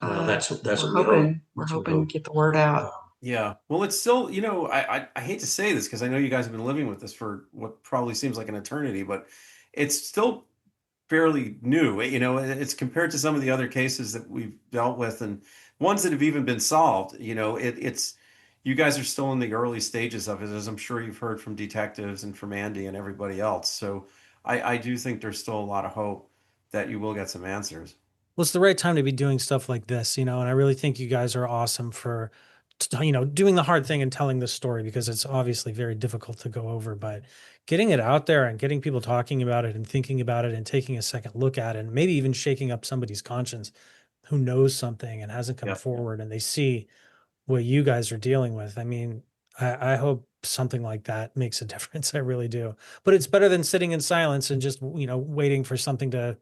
[SPEAKER 2] Well, that's
[SPEAKER 1] we're hoping to get the word out.
[SPEAKER 3] Yeah. Well, it's still, I hate to say this because I know you guys have been living with this for what probably seems like an eternity, but it's still fairly new. It's compared to some of the other cases that we've dealt with and ones that have even been solved. It's you guys are still in the early stages of it, as I'm sure you've heard from detectives and from Andy and everybody else. So I do think there's still a lot of hope that you will get some answers.
[SPEAKER 4] Well, it's the right time to be doing stuff like this, and I really think you guys are awesome for, doing the hard thing and telling this story, because it's obviously very difficult to go over, but getting it out there and getting people talking about it and thinking about it and taking a second look at it and maybe even shaking up somebody's conscience who knows something and hasn't come forward, and they see what you guys are dealing with. I mean, I hope something like that makes a difference. I really do. But it's better than sitting in silence and just, waiting for something to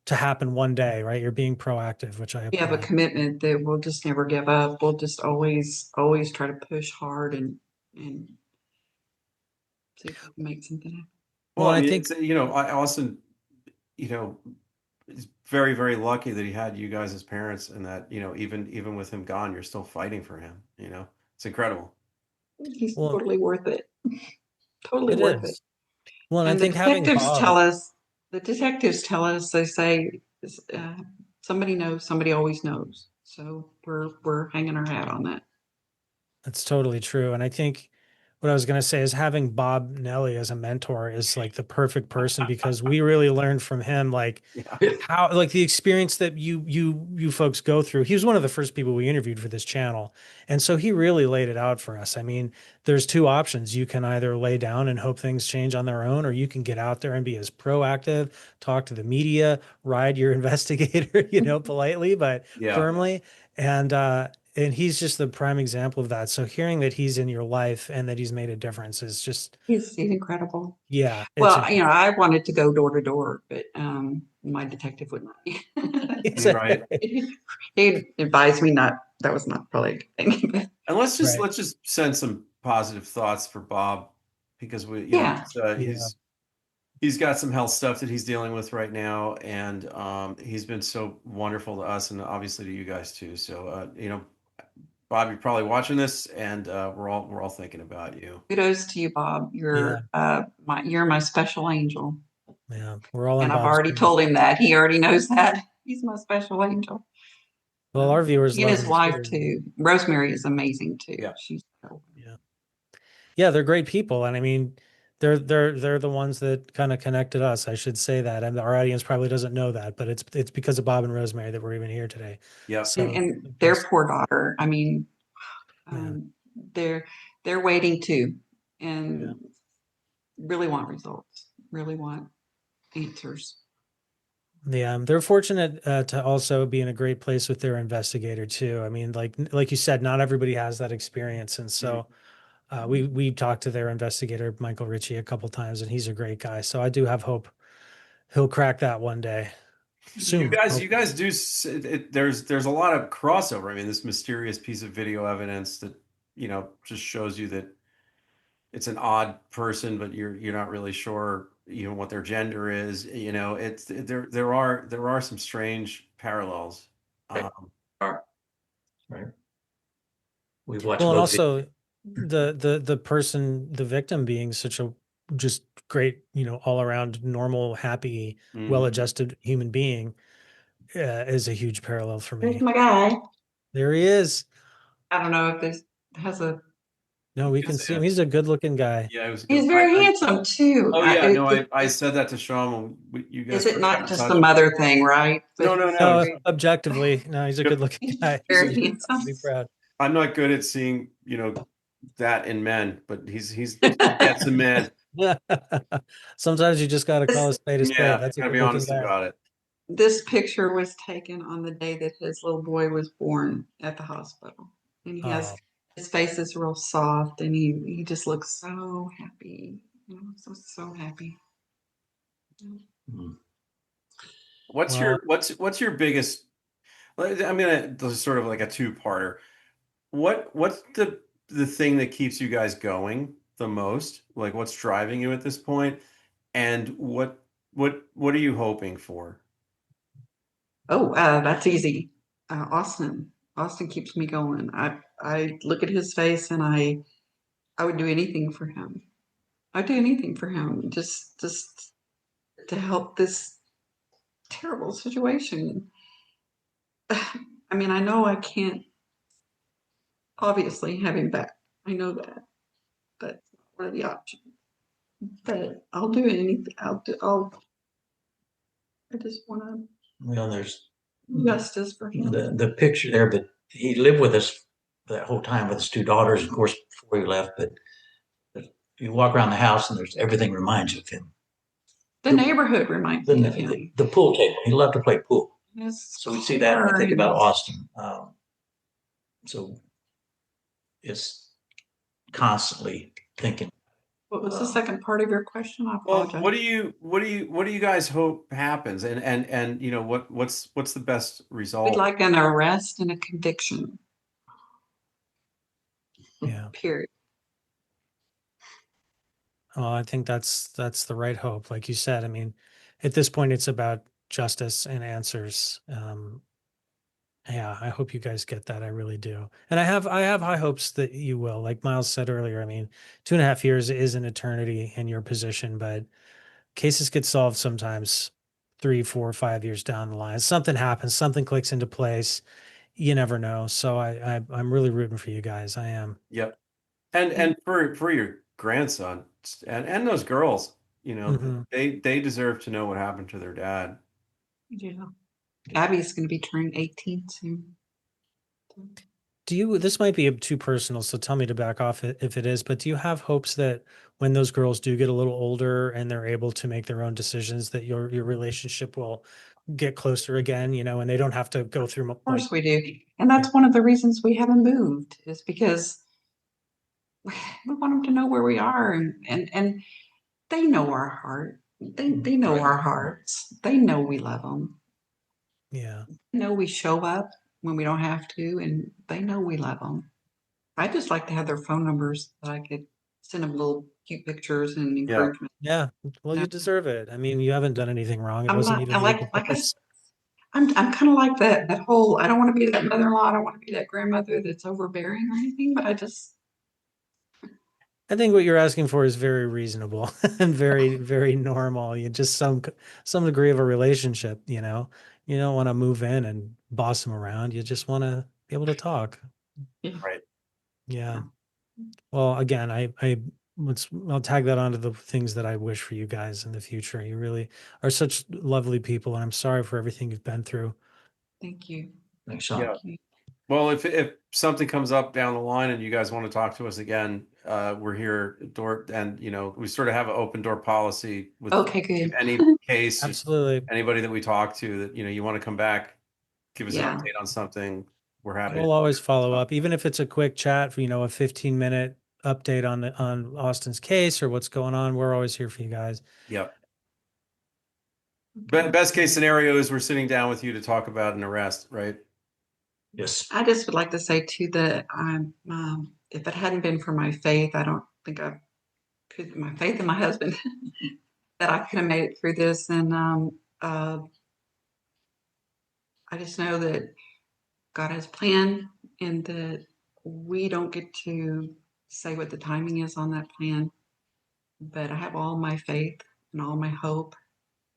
[SPEAKER 4] happen one day, right? You're being proactive, which I applaud.
[SPEAKER 1] We have a commitment that we'll just never give up. We'll just always try to push hard and see if we can make something happen.
[SPEAKER 3] Well, I think Austin, is very, very lucky that he had you guys as parents, and that even with him gone, you're still fighting for him. It's incredible.
[SPEAKER 1] He's totally worth it. Totally worth it.
[SPEAKER 4] Well, and I think
[SPEAKER 1] the detectives tell us, they say, somebody knows, somebody always knows. So we're hanging our hat on that.
[SPEAKER 4] That's totally true. And I think what I was going to say is having Bob Nelly as a mentor is like the perfect person, because we really learned from him, how, like the experience that you folks go through. He was one of the first people we interviewed for this channel. And so he really laid it out for us. I mean, there's two options. You can either lay down and hope things change on their own, or you can get out there and be as proactive, talk to the media, ride your investigator, politely, but firmly. And he's just the prime example of that. So hearing that he's in your life and that he's made a difference is just...
[SPEAKER 1] He's incredible.
[SPEAKER 4] Yeah.
[SPEAKER 1] Well, I wanted to go door to door, but my detective would not.
[SPEAKER 3] Right.
[SPEAKER 1] He advised me not. That was not probably a good thing.
[SPEAKER 3] And let's just send some positive thoughts for Bob, because he's got some health stuff that he's dealing with right now, and he's been so wonderful to us and obviously to you guys too. So Bob, you're probably watching this, and we're all thinking about you.
[SPEAKER 1] Kudos to you, Bob. You're my special angel.
[SPEAKER 4] Yeah, we're all.
[SPEAKER 1] And I've already told him that. He already knows that. He's my special angel.
[SPEAKER 4] Well, our viewers
[SPEAKER 1] and his wife too. Rosemary is amazing too.
[SPEAKER 4] Yeah. Yeah, they're great people, and I mean, they're the ones that kind of connected us. I should say that, and our audience probably doesn't know that, but it's because of Bob and Rosemary that we're even here today.
[SPEAKER 3] Yeah.
[SPEAKER 4] So
[SPEAKER 1] And their poor daughter. I mean, they're waiting too, and really want results. Really want answers.
[SPEAKER 4] yeah, they're fortunate to also be in a great place with their investigator too. I mean, like you said, not everybody has that experience, and so we talked to their investigator Michael Ritchie a couple times, and he's a great guy. So I do have hope he'll crack that one day soon.
[SPEAKER 3] You guys do. There's a lot of crossover. I mean, this mysterious piece of video evidence that just shows you that it's an odd person, but you're not really sure what their gender is. It's there are some strange parallels.
[SPEAKER 2] Right. We've watched
[SPEAKER 4] Well, and
[SPEAKER 2] both
[SPEAKER 4] also the victim being such a just great, all around normal, happy, well-adjusted human being is a huge parallel for me.
[SPEAKER 1] There's my guy.
[SPEAKER 4] There he is.
[SPEAKER 1] I don't know if this has a.
[SPEAKER 4] No, we can see him. He's a good-looking guy.
[SPEAKER 3] Yeah,
[SPEAKER 1] he's very handsome too.
[SPEAKER 3] Oh yeah, no, I said that to Sean. You guys.
[SPEAKER 1] Is it not just the mother thing, right?
[SPEAKER 3] No.
[SPEAKER 4] Objectively, no, he's a good-looking guy.
[SPEAKER 1] Very handsome.
[SPEAKER 4] Be proud.
[SPEAKER 3] I'm not good at seeing, that in men, but he's that's a man.
[SPEAKER 4] Sometimes you just got to call a spade a spade.
[SPEAKER 3] Yeah,
[SPEAKER 4] That's a
[SPEAKER 3] gotta be
[SPEAKER 4] good-looking
[SPEAKER 3] honest
[SPEAKER 4] guy.
[SPEAKER 3] about it.
[SPEAKER 1] This picture was taken on the day that his little boy was born at the hospital, and he has his face is real soft, and he just looks so happy, so happy.
[SPEAKER 3] What's your biggest? I'm gonna sort of like a two-parter. What's the thing that keeps you guys going the most? Like, what's driving you at this point, and what are you hoping for?
[SPEAKER 1] Oh, that's easy. Austin keeps me going. I look at his face and I would do anything for him. I'd do anything for him just to help this terrible situation. I mean, I know I can't obviously have him back. I know that. That's not one of the options. But I'll do anything. I just want to.
[SPEAKER 2] Well, there's
[SPEAKER 1] justice for him.
[SPEAKER 2] The picture there, but he lived with us that whole time with his two daughters, of course, before he left. But you walk around the house and everything reminds you of him.
[SPEAKER 1] The neighborhood reminds me of him.
[SPEAKER 2] The pool table. He loved to play pool.
[SPEAKER 1] Yes.
[SPEAKER 2] So we see that and I think about Austin. So it's constantly thinking.
[SPEAKER 1] What was the second part of your question? I apologize.
[SPEAKER 3] Well, what do you guys hope happens? And what's the best result?
[SPEAKER 1] We'd like an arrest and a conviction.
[SPEAKER 4] Yeah.
[SPEAKER 1] Period.
[SPEAKER 4] Oh, I think that's the right hope. Like you said, I mean, at this point, it's about justice and answers. Yeah, I hope you guys get that. I really do. And I have high hopes that you will. Like Miles said earlier, I mean, 2.5 years is an eternity in your position, but cases get solved sometimes 3, 4, 5 years down the line. Something happens, something clicks into place. You never know. So I'm really rooting for you guys. I am.
[SPEAKER 3] Yep. And for your grandson and those girls, they deserve to know what happened to their dad.
[SPEAKER 1] Yeah. Abby's going to be turning 18 soon.
[SPEAKER 4] This might be too personal, so tell me to back off if it is, but do you have hopes that when those girls do get a little older and they're able to make their own decisions, that your relationship will get closer again, and they don't have to go through?
[SPEAKER 1] Of course we do. And that's one of the reasons we haven't moved, is because we want them to know where we are, and they know our heart. They know our hearts. They know we love them.
[SPEAKER 4] Yeah.
[SPEAKER 1] They know we show up when we don't have to, and they know we love them. I just like to have their phone numbers so I could send them little cute pictures and encouragement.
[SPEAKER 4] Yeah. Well, you deserve it. I mean, you haven't done anything wrong. It wasn't even
[SPEAKER 1] I'm kind of like that whole, I don't want to be that mother-in-law. I don't want to be that grandmother that's overbearing or anything, but
[SPEAKER 4] I think what you're asking for is very reasonable and very, very normal. You just some degree of a relationship, You don't want to move in and boss them around. You just want to be able to talk.
[SPEAKER 1] Yeah.
[SPEAKER 3] Right.
[SPEAKER 4] Yeah. Well, again, I I'll tag that onto the things that I wish for you guys in the future. You really are such lovely people, and I'm sorry for everything you've been through.
[SPEAKER 1] Thank you.
[SPEAKER 2] Thanks, Sean.
[SPEAKER 3] Yeah. Well, if something comes up down the line and you guys want to talk to us again, we're here and we sort of have an open door policy with
[SPEAKER 1] Okay, good.
[SPEAKER 3] any case,
[SPEAKER 4] Absolutely.
[SPEAKER 3] anybody that we talk to that, you want to come back, give us an
[SPEAKER 1] Yeah.
[SPEAKER 3] update on something. We're happy.
[SPEAKER 4] We'll always follow up, even if it's a quick chat for, a 15-minute update on Austin's case or what's going on. We're always here for you guys.
[SPEAKER 3] Yep. Best case scenario is we're sitting down with you to talk about an arrest, right?
[SPEAKER 2] Yes.
[SPEAKER 1] I just would like to say too that if it hadn't been for my faith, I don't think my faith in my husband, that I could have made it through this. And I just know that God has a plan, and that we don't get to say what the timing is on that plan. But I have all my faith and all my hope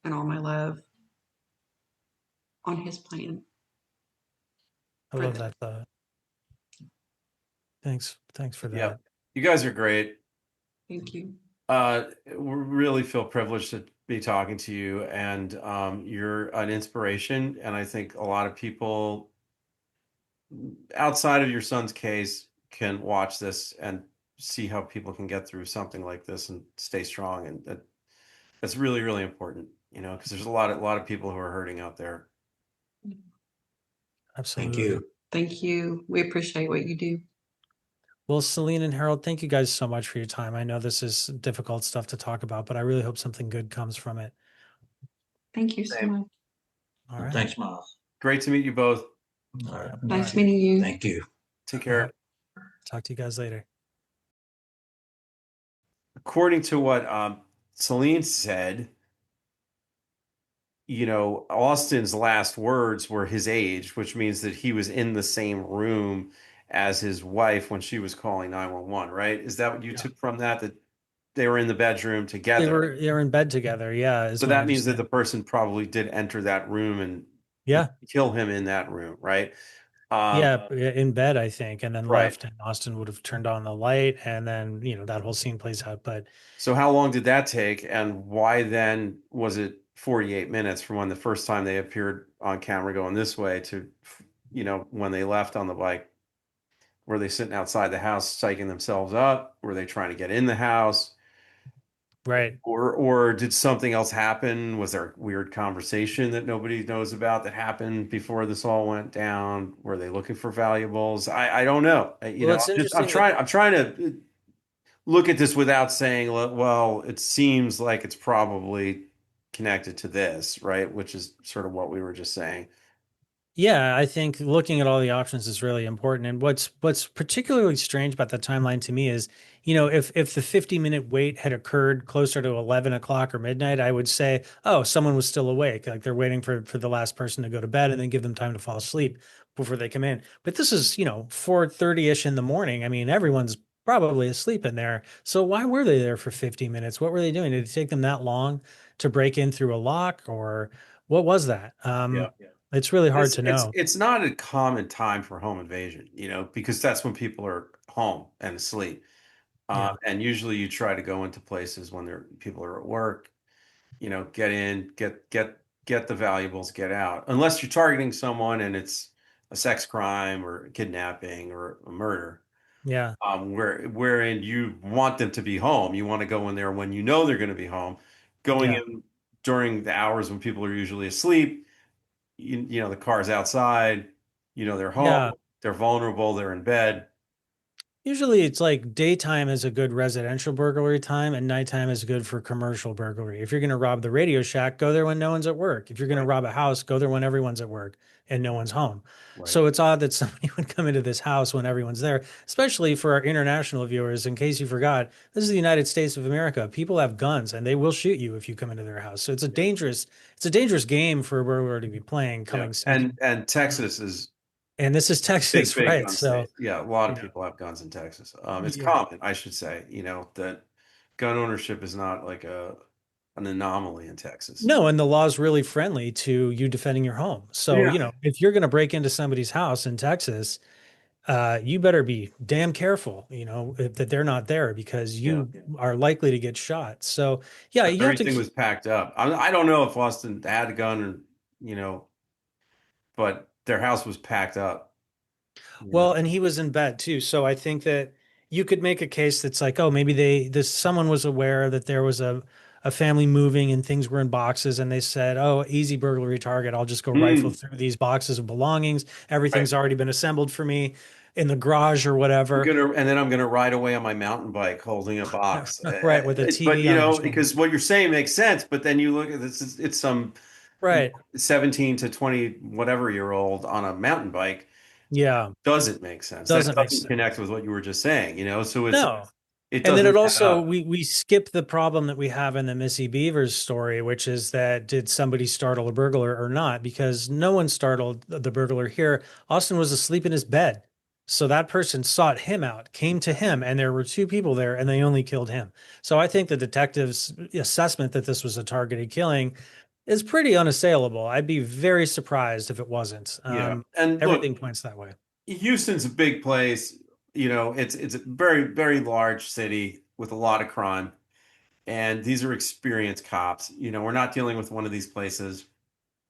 [SPEAKER 1] and all my love on His plan.
[SPEAKER 4] I love that thought. Thanks for that.
[SPEAKER 3] Yeah. You guys are great.
[SPEAKER 1] Thank you.
[SPEAKER 3] We really feel privileged to be talking to you, and you're an inspiration. And I think a lot of people outside of your son's case can watch this and see how people can get through something like this and stay strong. And that's really, really important, because there's a lot of people who are hurting out there.
[SPEAKER 4] Absolutely.
[SPEAKER 2] Thank you.
[SPEAKER 1] Thank you. We appreciate what you do.
[SPEAKER 4] Well, Celene and Harold, thank you guys so much for your time. I know this is difficult stuff to talk about, but I really hope something good comes from it.
[SPEAKER 1] Thank you so much.
[SPEAKER 4] All right.
[SPEAKER 2] Thanks, Miles.
[SPEAKER 3] Great to meet you both.
[SPEAKER 2] All right.
[SPEAKER 1] Nice meeting you.
[SPEAKER 2] Thank you.
[SPEAKER 3] Take care.
[SPEAKER 4] Talk to you guys later.
[SPEAKER 3] According to what Celene said, Austin's last words were his age, which means that he was in the same room as his wife when she was calling 911, right? Is that what you took from that they were in the bedroom together?
[SPEAKER 4] They were in bed together, yeah.
[SPEAKER 3] So that means that the person probably did enter that room and kill him in that room, right?
[SPEAKER 4] In bed, I think, and then
[SPEAKER 3] Right.
[SPEAKER 4] left, and Austin would have turned on the light, and then that whole scene plays out. But
[SPEAKER 3] so how long did that take, and why then was it 48 minutes from when the first time they appeared on camera going this way to when they left on the bike? Were they sitting outside the house psyching themselves up? Were they trying to get in the house?
[SPEAKER 4] Right.
[SPEAKER 3] Or did something else happen? Was there a weird conversation that nobody knows about that happened before this all went down? Were they looking for valuables? I don't know. I'm trying to look at this without saying, well, it seems like it's probably connected to this, right? Which is sort of what we were just saying.
[SPEAKER 4] Yeah, I think looking at all the options is really important. And what's particularly strange about the timeline to me is, if the 50-minute wait had occurred closer to 11 o'clock or midnight, I would say, oh, someone was still awake. Like they're waiting for the last person to go to bed and then give them time to fall asleep before they come in. But this is, 4:30-ish in the morning. I mean, everyone's probably asleep in there. So why were they there for 50 minutes? What were they doing? Did it take them that long to break in through a lock, or what was that? It's really hard to know.
[SPEAKER 3] It's not a common time for home invasion, because that's when people are home and asleep. And usually you try to go into places when people are at work, get in, get the valuables, get out. Unless you're targeting someone and it's a sex crime or kidnapping or a murder.
[SPEAKER 4] Yeah.
[SPEAKER 3] Wherein you want them to be home. You want to go in there when you know they're going to be home. Going in during the hours when people are usually asleep. The car's outside, they're home, they're vulnerable, they're in bed.
[SPEAKER 4] Usually it's like daytime is a good residential burglary time and nighttime is good for commercial burglary. If you're going to rob the Radio Shack, go there when no one's at work. If you're going to rob a house, go there when everyone's at work and no one's home. Right. So it's odd that somebody would come into this house when everyone's there, especially for our international viewers. In case you forgot, this is the United States of America. People have guns and they will shoot you if you come into their house. So it's a dangerous game for a burglar to be playing
[SPEAKER 3] and Texas is.
[SPEAKER 4] And this is Texas,
[SPEAKER 3] big
[SPEAKER 4] right? So
[SPEAKER 3] a lot of people have guns in Texas. It's common, I should say, that gun ownership is not like an anomaly in Texas.
[SPEAKER 4] No, and the law is really friendly to you defending your home. So, if you're going to break into somebody's house in Texas, you better be damn careful, that they're not there because
[SPEAKER 3] Yeah.
[SPEAKER 4] you are likely to get shot. So yeah, you have to
[SPEAKER 3] Everything was packed up. I don't know if Austin had a gun or, you know, but their house was packed up. You know?
[SPEAKER 4] Well, and he was in bed too. So I think that you could make a case that's like, oh, maybe someone was aware that there was a family moving and things were in boxes, and they said, oh, easy burglary target. I'll just go rifle
[SPEAKER 3] Mm,
[SPEAKER 4] through these boxes of belongings.
[SPEAKER 3] right.
[SPEAKER 4] Everything's already been assembled for me in the garage or whatever.
[SPEAKER 3] And then I'm gonna ride away on my mountain bike holding a box.
[SPEAKER 4] Right, with a
[SPEAKER 3] But
[SPEAKER 4] TV
[SPEAKER 3] you
[SPEAKER 4] on your
[SPEAKER 3] know,
[SPEAKER 4] shoulder.
[SPEAKER 3] because what you're saying makes sense, but then you look at this, it's some
[SPEAKER 4] Right.
[SPEAKER 3] 17 to 20 whatever year old on a mountain bike.
[SPEAKER 4] Yeah.
[SPEAKER 3] Doesn't make sense. That
[SPEAKER 4] Doesn't make
[SPEAKER 3] doesn't connect
[SPEAKER 4] sense.
[SPEAKER 3] with what you were just saying, you know? So
[SPEAKER 4] No.
[SPEAKER 3] it
[SPEAKER 4] And then it
[SPEAKER 3] doesn't add
[SPEAKER 4] also
[SPEAKER 3] up.
[SPEAKER 4] we skip the problem that we have in the Missy Beavers story, which is that did somebody startle a burglar or not? Because no one startled the burglar here. Austin was asleep in his bed. So that person sought him out, came to him, and there were two people there, and they only killed him. So I think the detective's assessment that this was a targeted killing is pretty unassailable. I'd be very surprised if it wasn't.
[SPEAKER 3] Yeah. And look,
[SPEAKER 4] Everything points that way.
[SPEAKER 3] Houston's a big place. You know, it's a very, very large city with a lot of crime. And these are experienced cops. You know, we're not dealing with one of these places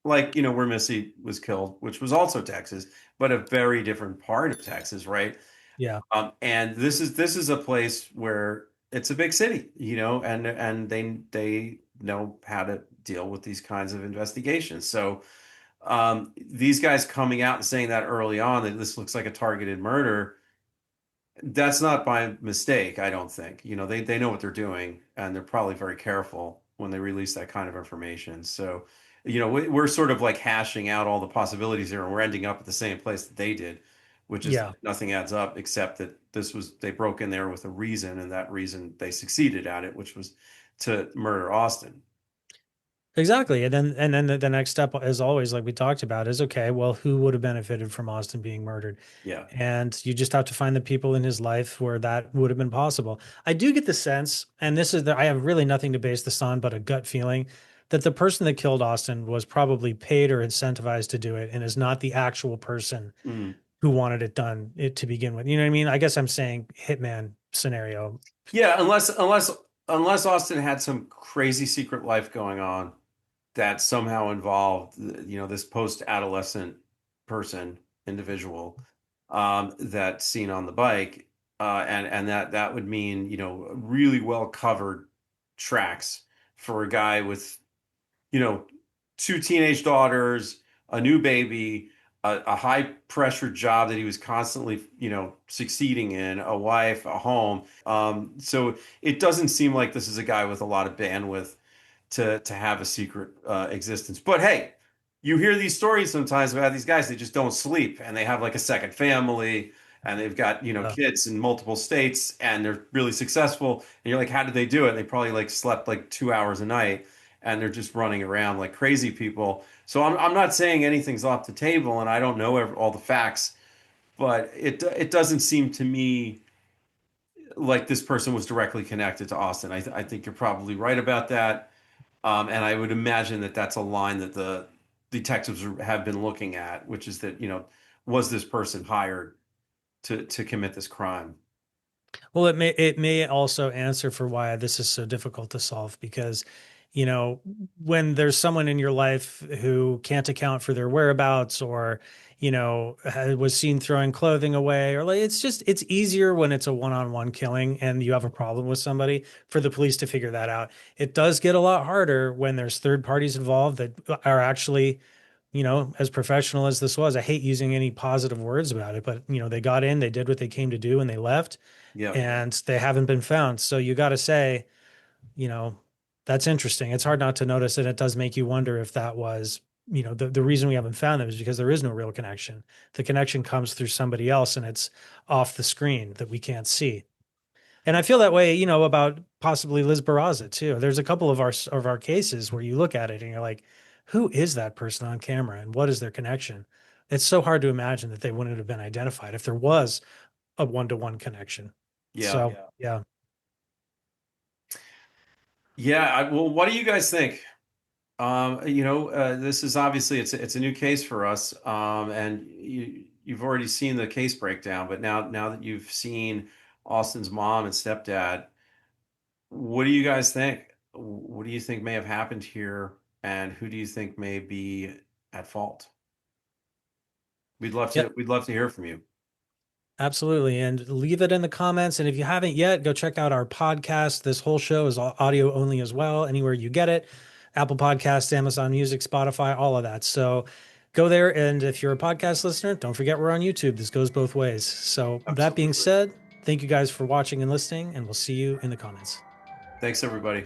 [SPEAKER 3] like, you know, where Missy was killed, which was also Texas, but a very different part of Texas, right?
[SPEAKER 4] Yeah.
[SPEAKER 3] And this is a place where it's a big city, you know, and they know how to deal with these kinds of investigations. So these guys coming out and saying that early on that this looks like a targeted murder, that's not by mistake, I don't think. You know, they know what they're doing, and they're probably very careful when they release that kind of information. So, you know, we're sort of like hashing out all the possibilities here, and we're ending up at the same place that they did, which is
[SPEAKER 4] Yeah.
[SPEAKER 3] nothing adds up except that they broke in there with a reason, and that reason they succeeded at it, which was to murder Austin.
[SPEAKER 4] Exactly. And then the next step, as always, like we talked about, is okay, well, who would have benefited from Austin being murdered?
[SPEAKER 3] Yeah.
[SPEAKER 4] And you just have to find the people in his life where that would have been possible. I do get the sense, and I have really nothing to base this on but a gut feeling that the person that killed Austin was probably paid or incentivized to do it and is not the actual person
[SPEAKER 3] Mm.
[SPEAKER 4] who wanted it done to begin with. You know what I mean? I guess I'm saying hitman scenario.
[SPEAKER 3] Yeah, unless Austin had some crazy secret life going on that somehow involved, you know, this post-adolescent person, individual, that's seen on the bike, and that would mean, you know, really well covered tracks for a guy with, you know, two teenage daughters, a new baby, a high pressure job that he was constantly, you know, succeeding in, a wife, a home. So it doesn't seem like this is a guy with a lot of bandwidth to have a secret existence. But hey, you hear these stories sometimes about these guys, they just don't sleep and they have like a second family and they've got, you know,
[SPEAKER 4] Uh,
[SPEAKER 3] kids in multiple states and they're really successful. And you're like, how did they do it? And they probably like slept like 2 hours a night and they're just running around like crazy people. So I'm not saying anything's off the table and I don't know all the facts, but it doesn't seem to me like this person was directly connected to Austin. I think you're probably right about that. And I would imagine that that's a line that the detectives have been looking at, which is that, you know, was this person hired to commit this crime?
[SPEAKER 4] Well, it may also answer for why this is so difficult to solve because, when there's someone in your life who can't account for their whereabouts or, was seen throwing clothing away or like it's easier when it's a one-on-one killing and you have a problem with somebody for the police to figure that out. It does get a lot harder when there's third parties involved that are actually as professional as this was. I hate using any positive words about it, but they got in, they did what they came to do and they left
[SPEAKER 3] Yeah.
[SPEAKER 4] and they haven't been found. So you got to say, you know, that's interesting. It's hard not to notice, and it does make you wonder if that was, the reason we haven't found them is because there is no real connection. The connection comes through somebody else and it's off the screen that we can't see. And I feel that way, about possibly Liz Barraza too. There's a couple of our cases where you look at it and you're like, who is that person on camera and what is their connection? It's so hard to imagine that they wouldn't have been identified if there was a one-to-one connection.
[SPEAKER 3] Yeah.
[SPEAKER 4] So, yeah.
[SPEAKER 3] Yeah. Well, what do you guys think? You know, this is obviously it's a new case for us, and you've already seen the case breakdown, but now that you've seen Austin's mom and stepdad, what do you guys think? What do you think may have happened here, and who do you think may be at fault? We'd love to hear from you.
[SPEAKER 4] Absolutely. And leave it in the comments. And if you haven't yet, go check out our podcast. This whole show is audio only as well, anywhere you get it. Apple Podcasts, Amazon Music, Spotify, all of that. So go there. And if you're a podcast listener, don't forget we're on YouTube. This goes both ways. So that being said, thank you guys for watching and listening, and we'll see you in the comments.
[SPEAKER 3] Thanks, everybody.